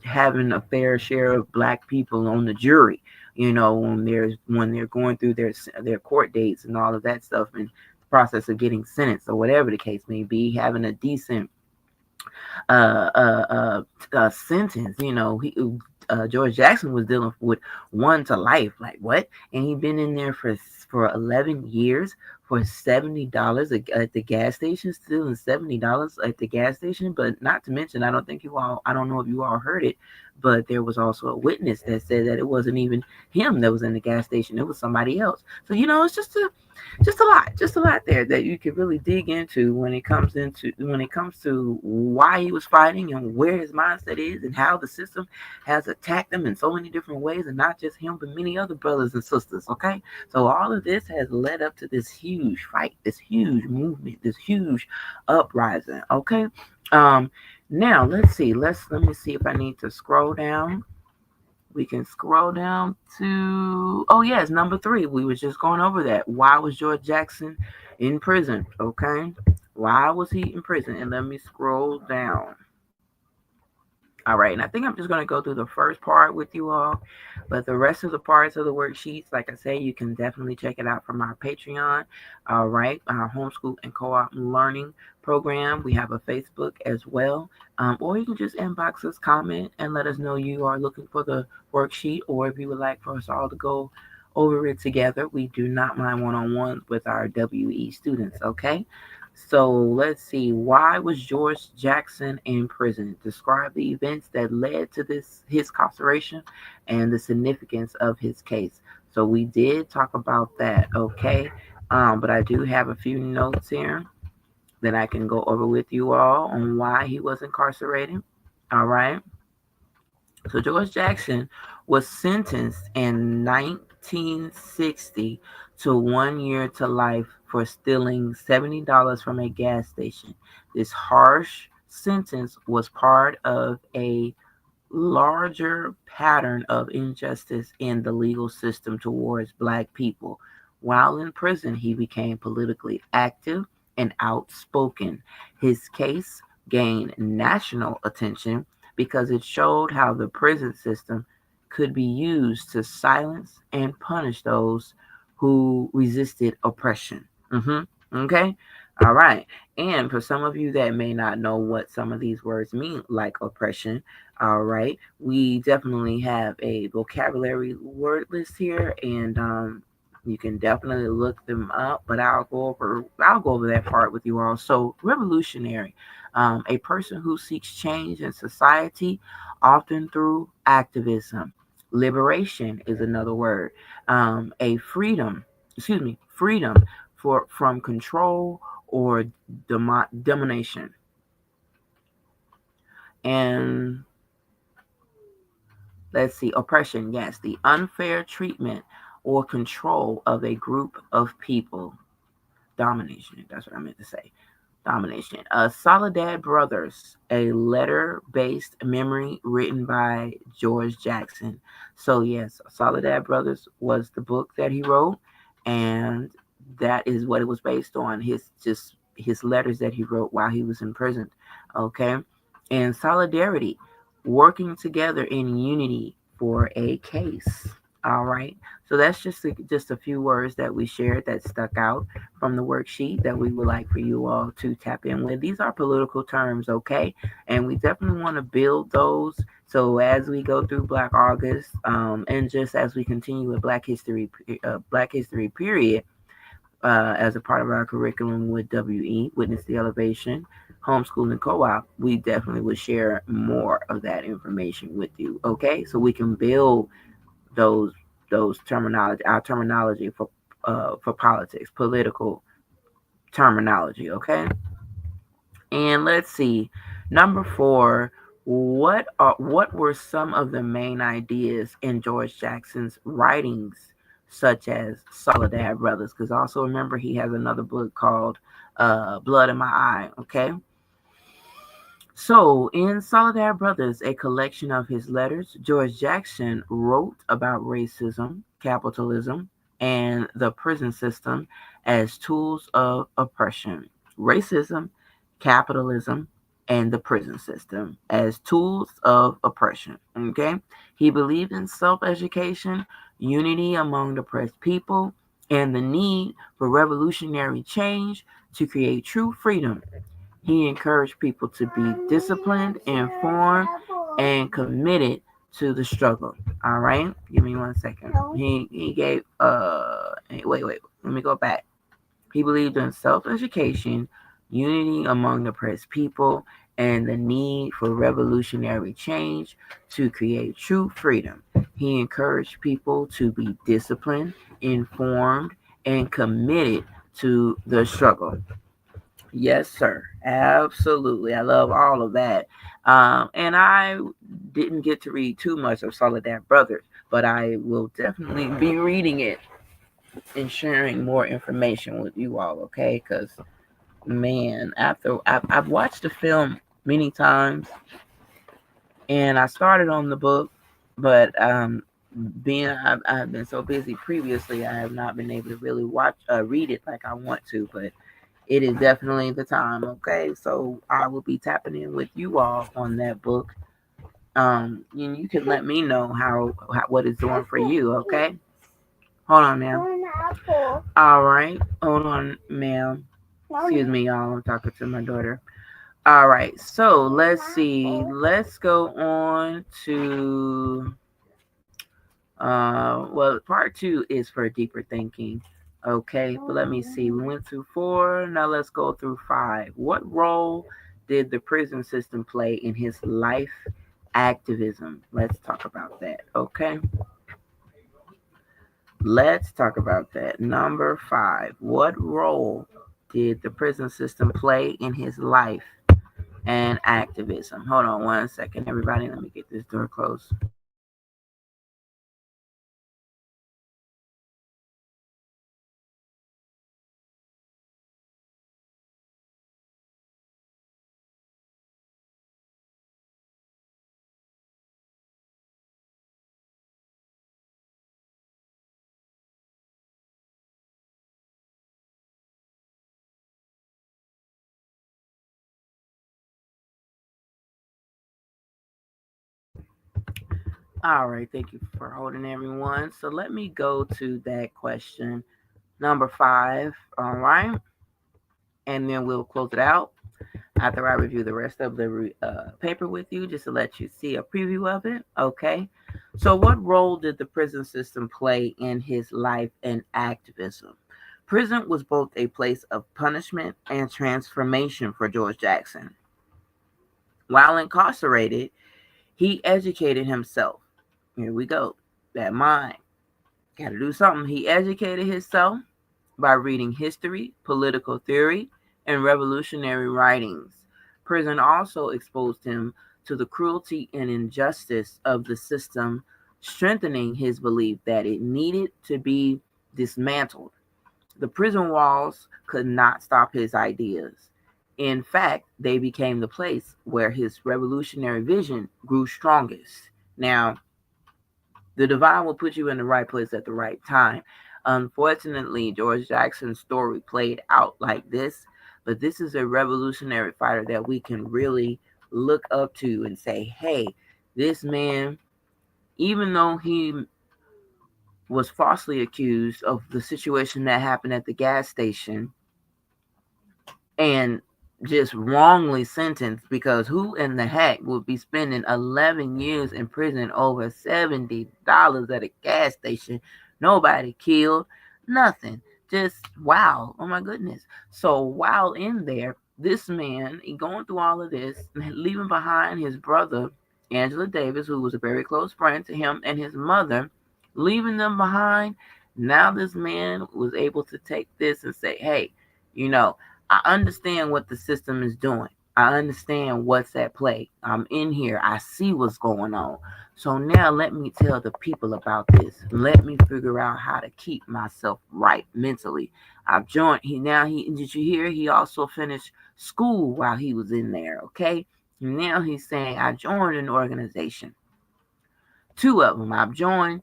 having a fair share of Black people on the jury, when they're going through their court dates and all of that stuff, and process of getting sentenced or whatever the case may be, having a decent sentence. George Jackson was dealing with 1 to life. Like what? And he'd been in there for 11 years for $70 at the gas station, stealing $70 at the gas station. But not to mention, I don't know if you all heard it, but there was also a witness that said that it wasn't even him that was in the gas station; it was somebody else. So it's just a lot there that you could really dig into when it comes to why he was fighting and where his mindset is and how the system has attacked him in so many different ways, and not just him but many other brothers and sisters. Okay, so all of this has led up to this huge fight, this huge movement, this huge uprising. Okay, now let's see, let me see if I need to scroll down. We can scroll down to, oh yes, number 3. We were just going over that. Why was George Jackson in prison? Okay, why was he in prison? And let me scroll down. All right, and I think I'm just going to go through the first part with you all, but the rest of the parts of the worksheets, like I say, you can definitely check it out from our Patreon. All right, our homeschool and co-op learning program. We have a Facebook as well, or you can just inbox us, comment, and let us know you are looking for the worksheet, or if you would like for us all to go over it together. We do not mind one-on-ones with our WE students. Okay. So let's see. Why was George Jackson in prison? Describe the events that led to his incarceration and the significance of his case. So we did talk about that, okay? But I do have a few notes here that I can go over with you all on why he was incarcerated. All right. So George Jackson was sentenced in 1960 to 1 year to life for stealing $70 from a gas station. This harsh sentence was part of a larger pattern of injustice in the legal system towards Black people. While in prison, he became politically active and outspoken. His case gained national attention because it showed how the prison system could be used to silence and punish those who resisted oppression. Okay? All right. And for some of you that may not know what some of these words mean, like oppression, all right, we definitely have a vocabulary word list here, and you can definitely look them up. But I'll go over that part with you all. So, revolutionary, a person who seeks change in society, often through activism. Liberation is another word. A freedom, freedom from control or domination. And let's see, oppression, yes, the unfair treatment or control of a group of people. Domination, that's what I meant to say. Domination. Soledad Brothers, a letter-based memory written by George Jackson. So yes, Soledad Brothers was the book that he wrote, and that is what it was based on. His letters that he wrote while he was in prison. Okay, and solidarity, working together in unity for a case. All right. So that's just a few words that we shared that stuck out from the worksheet that we would like for you all to tap in with. These are political terms, okay? And we definitely want to build those. So as we go through Black August, and just as we continue with Black History period, as a part of our curriculum with WE, Witness the Elevation, Homeschool and Co-op, we definitely would share more of that information with you, okay? So we can build those our terminology for politics, political terminology, okay? And let's see, number 4, what were some of the main ideas in George Jackson's writings, such as Soledad Brothers? Because also remember he has another book called Blood in My Eye, okay? So, in Soledad Brothers, a collection of his letters, George Jackson wrote about racism, capitalism, and the prison system as tools of oppression. Racism, capitalism, and the prison system as tools of oppression. Okay? He believed in self education, unity among oppressed people, and the need for revolutionary change to create true freedom. He encouraged people to be disciplined, informed, and committed to the struggle. All right, give me 1 second. He gave wait, let me go back. He believed in self-education, unity among oppressed people, and the need for revolutionary change to create true freedom. He encouraged people to be disciplined, informed, and committed to the struggle. Yes, sir. Absolutely. I love all of that. And I didn't get to read too much of Soledad Brothers, but I will definitely be reading it and sharing more information with you all, okay? Because, man, after I've watched the film many times and I started on the book, but I've been so busy previously, I have not been able to really read it like I want to, but it is definitely the time. Okay, so I will be tapping in with you all on that book. You can let me know how what it's doing for you. Okay, hold on, ma'am. All right, hold on, ma'am. Excuse me, y'all. I'm talking to my daughter. All right, so let's see. Let's go on to well, part two is for deeper thinking. Okay, but let me see. We went through four. Now let's go through five. What role did the prison system play in his life activism? Let's talk about that. Okay, let's talk about that. Number five. What role did the prison system play in his life and activism? Hold on 1 second, everybody. Let me get this door closed. All right, thank you for holding everyone. So let me go to that question number five. All right, and then we'll close it out after I review the rest of the paper with you, just to let you see a preview of it. Okay, so what role did the prison system play in his life and activism? Prison was both a place of punishment and transformation for George Jackson. While incarcerated, he educated himself. Here we go. That mind. Got to do something. He educated himself by reading history, political theory, and revolutionary writings. Prison also exposed him to the cruelty and injustice of the system, strengthening his belief that it needed to be dismantled. The prison walls could not stop his ideas. In fact, they became the place where his revolutionary vision grew strongest. Now, the divine will put you in the right place at the right time. Unfortunately, George Jackson's story played out like this, but this is a revolutionary fighter that we can really look up to and say, hey, this man, even though he was falsely accused of the situation that happened at the gas station, and just wrongly sentenced, because who in the heck would be spending 11 years in prison over $70 at a gas station? Nobody killed, nothing. Just wow. Oh my goodness. So while in there, this man, he going through all of this, leaving behind his brother, Angela Davis, who was a very close friend to him, and his mother, leaving them behind. Now this man was able to take this and say, hey, you know, I understand what the system is doing. I understand what's at play. I'm in here. I see what's going on. So now let me tell the people about this. Let me figure out how to keep myself right mentally. I've joined. He did you hear? He also finished school while he was in there. Okay. Now he's saying I joined an organization. Two of them. I've joined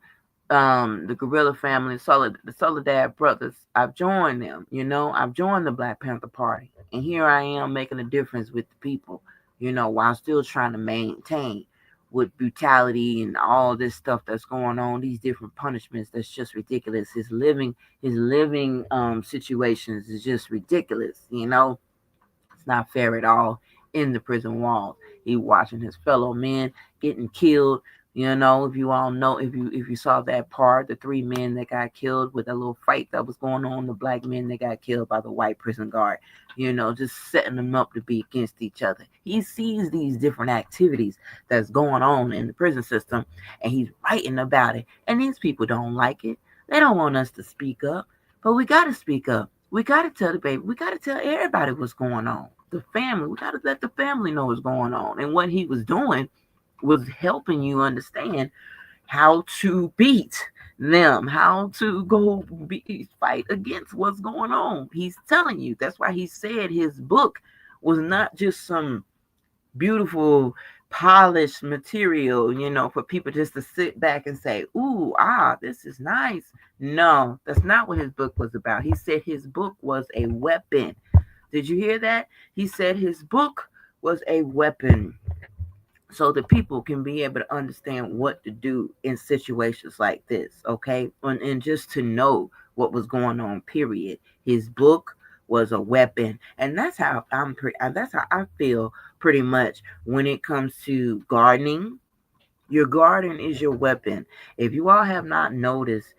the Guerrilla Family, the Soledad Brothers. I've joined them. I've joined the Black Panther Party, and here I am making a difference with the people. While still trying to maintain with brutality and all this stuff that's going on, these different punishments, that's just ridiculous. His living situations is just ridiculous, you know. It's not fair at all in the prison walls. He watching his fellow men getting killed. You know, if you all know, if you saw that part, the 3 men that got killed with that little fight that was going on, the black men that got killed by the white prison guard, you know, just setting them up to be against each other. He sees these different activities that's going on in the prison system, and he's writing about it. And these people don't like it. They don't want us to speak up, but we got to speak up. We got to tell the baby. We got to tell everybody what's going on. The family. We got to let the family know what's going on. And what he was doing was helping you understand how to beat them, how to go fight against what's going on. He's telling you. That's why he said his book was not just some beautiful polished material, you know, for people just to sit back and say, ooh, this is nice. No, that's not what his book was about. He said his book was a weapon. Did you hear that? He said his book was a weapon, so the people can be able to understand what to do in situations like this, okay? And just to know what was going on, period. His book was a weapon. And that's how that's how I feel pretty much when it comes to gardening. Your garden is your weapon. If you all have not noticed,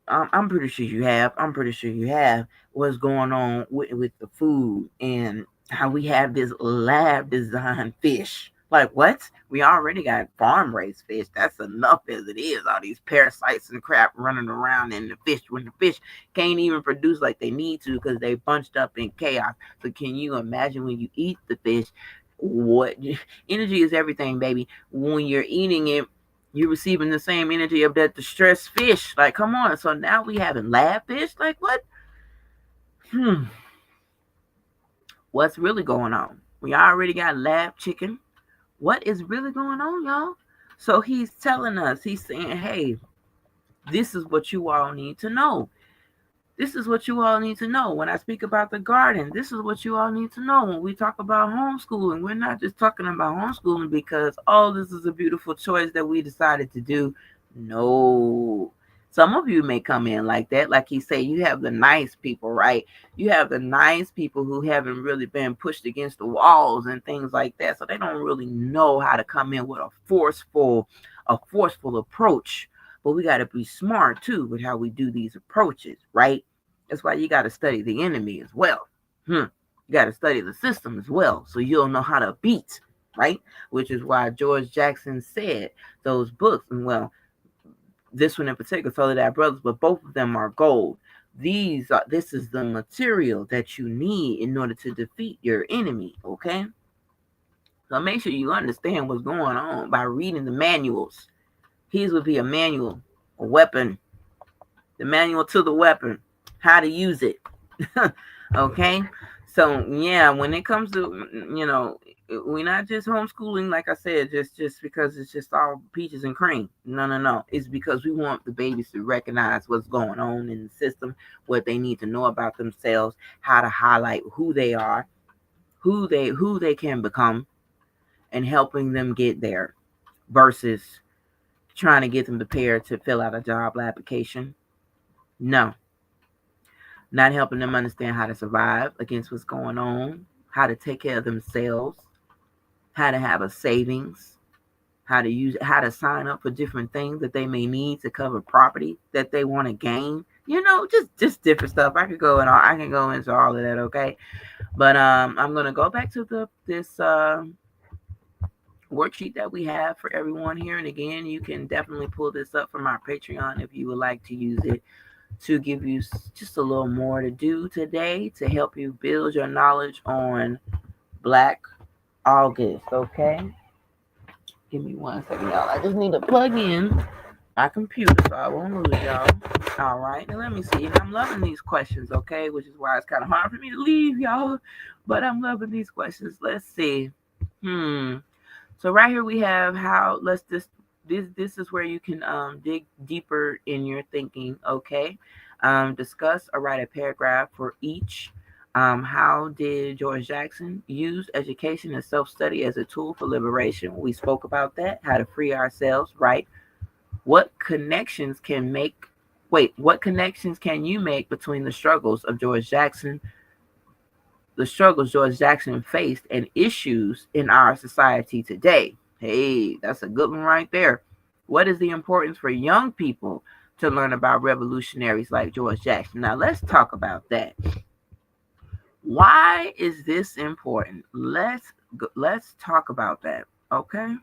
I'm pretty sure you have. I'm pretty sure you have what's going on with the food and how we have this lab designed fish. Like what? We already got farm raised fish. That's enough as it is. All these parasites and crap running around in the fish when the fish can't even produce like they need to because they bunched up in chaos. So can you imagine when you eat the fish? What energy is everything, baby. When you're eating it, you're receiving the same energy of that distressed fish. Like, come on. So now we having lab fish? Like, what? What's really going on? We already got lab chicken. What is really going on, y'all? So he's telling us, he's saying, hey, this is what you all need to know. This is what you all need to know. When I speak about the garden, this is what you all need to know. When we talk about homeschooling, we're not just talking about homeschooling because, this is a beautiful choice that we decided to do. No. Some of you may come in like that. Like he said, you have the nice people, right? You have the nice people who haven't really been pushed against the walls and things like that. So they don't really know how to come in with a forceful approach. But we got to be smart too with how we do these approaches, right? That's why you got to study the enemy as well. You got to study the system as well, so you'll know how to beat, right? Which is why George Jackson said those books, and well, this one in particular, Soledad Brothers, but both of them are gold. This is the material that you need in order to defeat your enemy, okay? So make sure you understand what's going on by reading the manuals. His would be a manual, a weapon, the manual to the weapon, how to use it. Okay? So, yeah, when it comes to, we're not just homeschooling, like I said, just because it's just all peaches and cream. No. It's because we want the babies to recognize what's going on in the system, what they need to know about themselves, how to highlight who they are, who they can become, and helping them get there versus trying to get them prepared to fill out a job application. No. Not helping them understand how to survive against what's going on, how to take care of themselves, how to have a savings, how to sign up for different things that they may need to cover property that they want to gain. Just different stuff. I can go into all of that, okay? But I'm gonna go back to this worksheet that we have for everyone here. And again, you can definitely pull this up from our Patreon if you would like to use it to give you just a little more to do today to help you build your knowledge on Black August, okay? Give me 1 second, y'all. I just need to plug in my computer so I won't lose y'all. All right, now let me see. I'm loving these questions, okay? Which is why it's kind of hard for me to leave, y'all. But I'm loving these questions. Let's see. So right here we have this is where you can dig deeper in your thinking, okay? Discuss or write a paragraph for each How did George Jackson use education and self-study as a tool for liberation? We spoke about that, how to free ourselves, right? What connections can make what connections can you make between the struggles of George Jackson, the struggles George Jackson faced, and issues in our society today? Hey, that's a good one right there. What is the importance for young people to learn about revolutionaries like George Jackson? Now let's talk about that. Why is this important? Let's talk about that. Okay.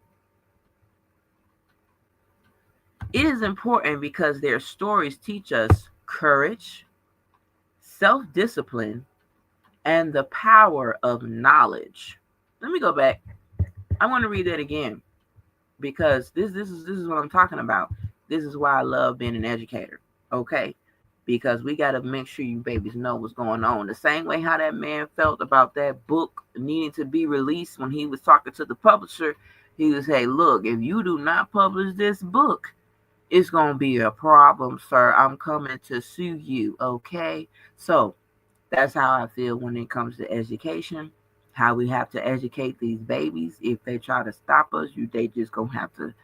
It is important because their stories teach us courage, self-discipline, and the power of knowledge. Let me go back. I want to read that again because this is what I'm talking about. This is why I love being an educator. Okay? Because we got to make sure you babies know what's going on. The same way how that man felt about that book needing to be released when he was talking to the publisher. He was, hey, look, if you do not publish this book, it's going to be a problem, sir. I'm coming to sue you, okay? So that's how I feel when it comes to education, how we have to educate these babies. If they try to stop us, they just going to have to,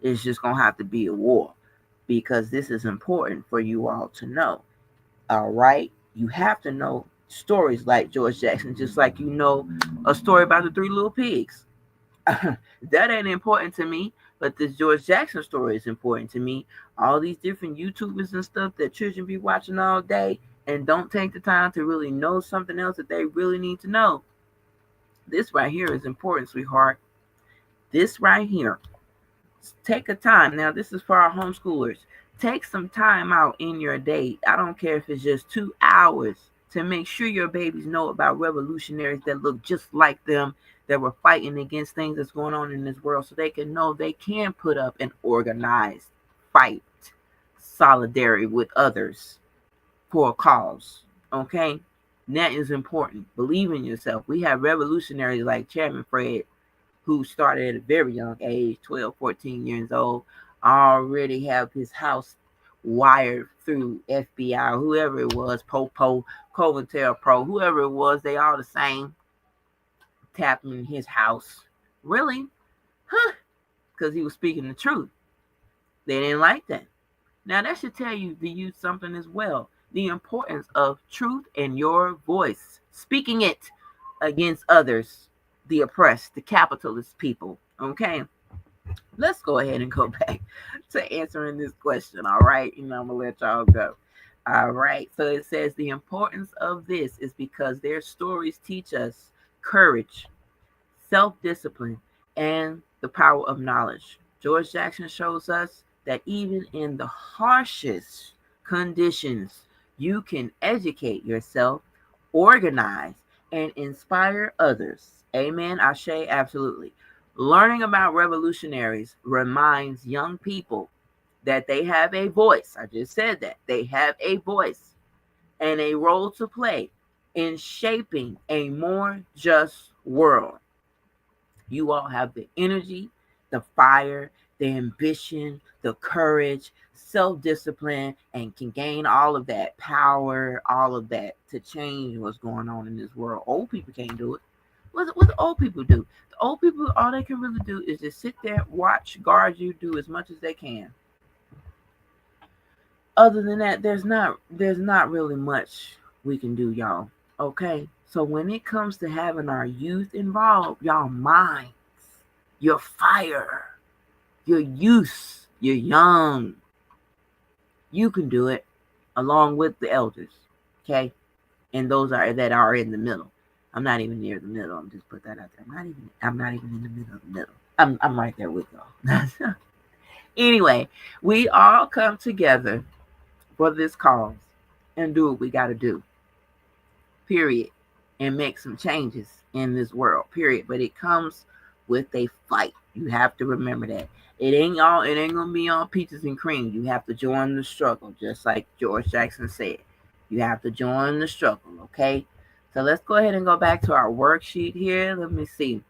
it's just going to have to be a war because this is important for you all to know, all right? You have to know stories like George Jackson, just like you know a story about the three little pigs. That ain't important to me, but this George Jackson story is important to me. All these different YouTubers and stuff that children be watching all day and don't take the time to really know something else that they really need to know. This right here is important, sweetheart. This right here. Take a time. Now, this is for our homeschoolers. Take some time out in your day. I don't care if it's just 2 hours to make sure your babies know about revolutionaries that look just like them, that were fighting against things that's going on in this world, so they can know they can put up an organized fight, solidarity with others for a cause. Okay? And that is important. Believe in yourself. We have revolutionaries like Chairman Fred, who started at a very young age, 12, 14 years old, already have his house wired through FBI, whoever it was, Popo, COINTELPRO, whoever it was, they all the same, tapping his house. Really? Huh? Because he was speaking the truth. They didn't like that. Now that should tell you to use something as well. The importance of truth and your voice. Speaking it against others, the oppressed, the capitalist people. Okay? Let's go ahead and go back to answering this question. All right? I'm going to let y'all go. All right. So it says the importance of this is because their stories teach us courage, self-discipline, and the power of knowledge. George Jackson shows us that even in the harshest conditions, you can educate yourself, organize, and inspire others. Amen. Ashe, absolutely. Learning about revolutionaries reminds young people that they have a voice. I just said that. They have a voice and a role to play in shaping a more just world. You all have the energy, the fire, the ambition, the courage, self-discipline, and can gain all of that power, all of that to change what's going on in this world. Old people can't do it. What the old people do? The old people, all they can really do is just sit there, watch, guard you, do as much as they can. Other than that, there's not really much we can do, y'all. Okay? So when it comes to having our youth involved, y'all minds, your fire, your youth, you're young. You can do it along with the elders. Okay? And those that are in the middle. I'm not even near the middle. I'm just put that out there. I'm not even in the middle of the middle. I'm right there with y'all. Anyway, we all come together for this cause and do what we got to do. Period. And make some changes in this world. Period. But it comes with a fight. You have to remember that. It ain't gonna be all peaches and cream. You have to join the struggle, just like George Jackson said. You have to join the struggle, okay? So let's go ahead and go back to our worksheet here. Let me see.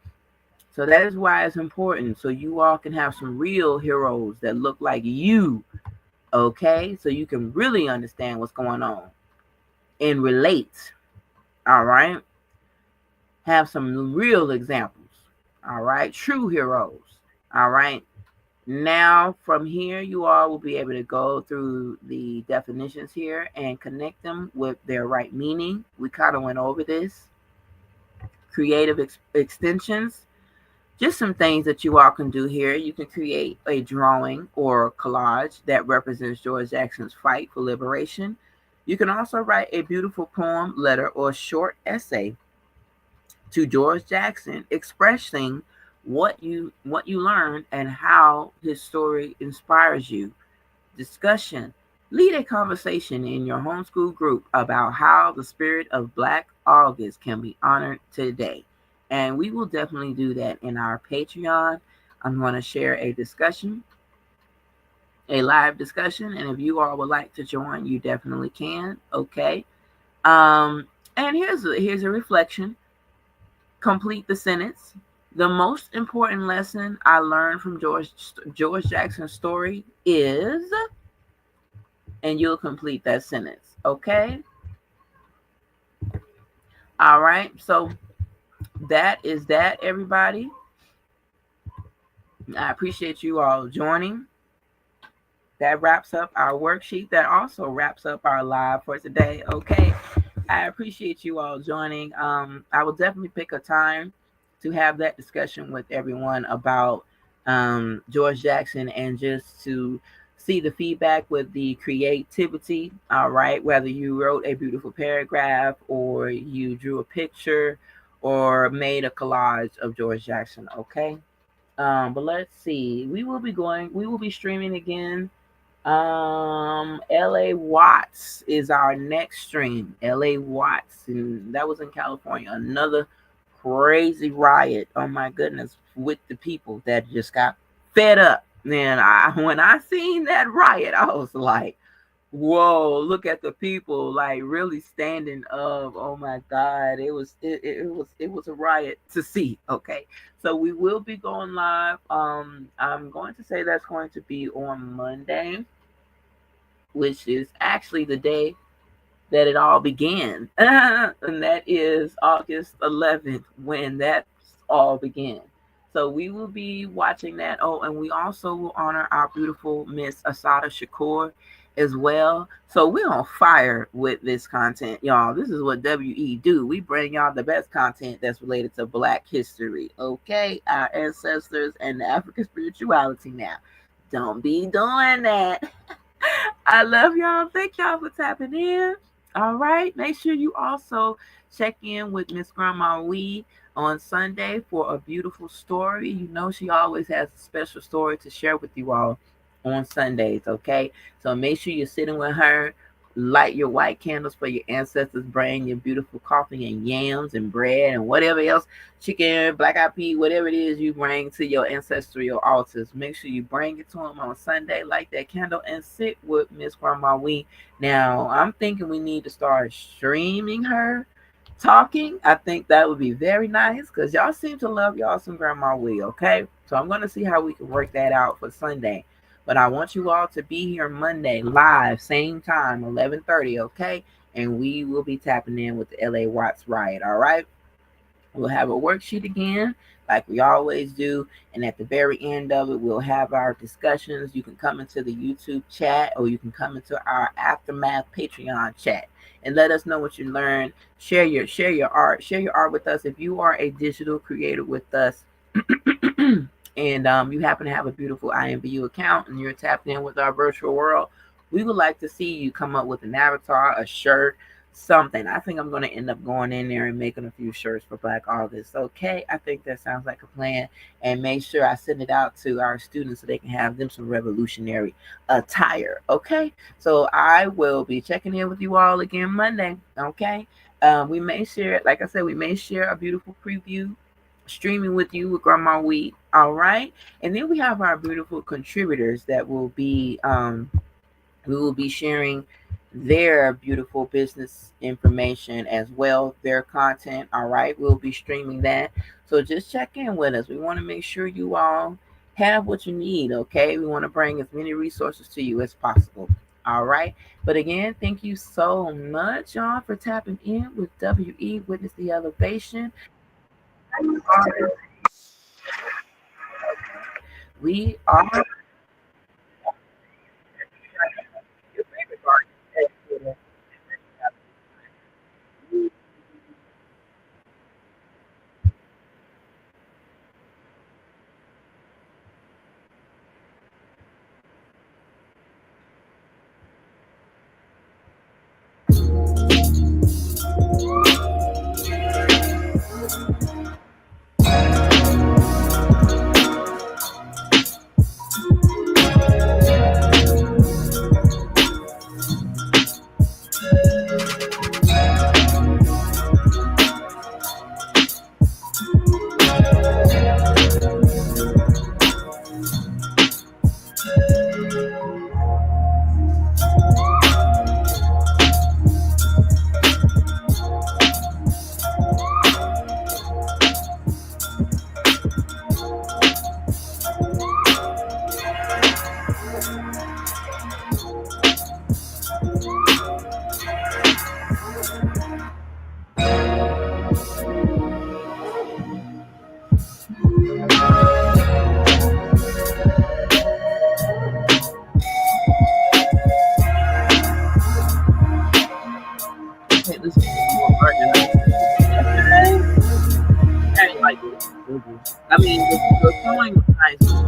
So that is why it's important. So you all can have some real heroes that look like you, okay? So you can really understand what's going on and relate. All right. Have some real examples. All right. True heroes. All right. Now, from here, you all will be able to go through the definitions here and connect them with their right meaning. We kind of went over this. Creative extensions. Just some things that you all can do here. You can create a drawing or collage that represents George Jackson's fight for liberation. You can also write a beautiful poem, letter, or short essay to George Jackson expressing what you learned and how his story inspires you. Discussion. Lead a conversation in your homeschool group about how the spirit of Black August can be honored today. And we will definitely do that in our Patreon. I'm going to share a discussion, a live discussion. And if you all would like to join, you definitely can. Okay. And here's a reflection. Complete the sentence. The most important lesson I learned from George Jackson's story is, and you'll complete that sentence. Okay. All right. So that is that, everybody. I appreciate you all joining. That wraps up our worksheet. That also wraps up our live for today. Okay. I appreciate you all joining. I will definitely pick a time to have that discussion with everyone about George Jackson and just to see the feedback with the creativity. All right. Whether you wrote a beautiful paragraph or you drew a picture or made a collage of George Jackson. Okay. But let's see. We will be streaming again. LA Watts is our next stream. LA Watts, and that was in California. Another crazy riot. Oh my goodness, with the people that just got fed up. Man, when I seen that riot, I was like, whoa, look at the people like really standing up. Oh my God. It was a riot to see. Okay. So we will be going live. I'm going to say that's going to be on Monday, which is actually the day that it all began. And that is August 11th when that all began. So we will be watching that. Oh, and we also will honor our beautiful Miss Asada Shakur as well. So we're on fire with this content, y'all. This is what WE do. We bring y'all the best content that's related to Black history, okay? Our ancestors and the African spirituality now. Don't be doing that. I love y'all. Thank y'all for tapping in. All right. Make sure you also check in with Miss Grandma Wee on Sunday for a beautiful story. You know, she always has a special story to share with you all on Sundays. Okay. So make sure you're sitting with her. Light your white candles for your ancestors. Bring your beautiful coffee and yams and bread and whatever else, chicken, black eyed pea, whatever it is you bring to your ancestral altars. Make sure you bring it to them on Sunday. Light that candle and sit with Miss Grandma Wee. Now, I'm thinking we need to start streaming her talking. I think that would be very nice because y'all seem to love y'all some Grandma Wee. Okay, so I'm going to see how we can work that out for Sunday. But I want you all to be here Monday live, same time, 11:30, okay? And we will be tapping in with the LA Watts riot, all right? We'll have a worksheet again, like we always do. And at the very end of it, we'll have our discussions. You can come into the YouTube chat or you can come into our Aftermath Patreon chat and let us know what you learned. Share your art with us. If you are a digital creator with us, and you happen to have a beautiful IMVU account and you're tapped in with our virtual world, we would like to see you come up with an avatar, a shirt, something. I think I'm going to end up going in there and making a few shirts for Black August. Okay, I think that sounds like a plan. And make sure I send it out to our students so they can have them some revolutionary attire. Okay, so I will be checking in with you all again Monday. Okay, we may share, like I said, we may share a beautiful preview streaming with you with Grandma Wheat. All right. And then we have our beautiful contributors that will be we will be sharing their beautiful business information as well, their content. All right. We'll be streaming that. So just check in with us. We want to make sure you all have what you need. Okay. We want to bring as many resources to you as possible. All right. But again, thank you so much, y'all, for tapping in with WE Witness the Elevation. We are I mean, the song was nice.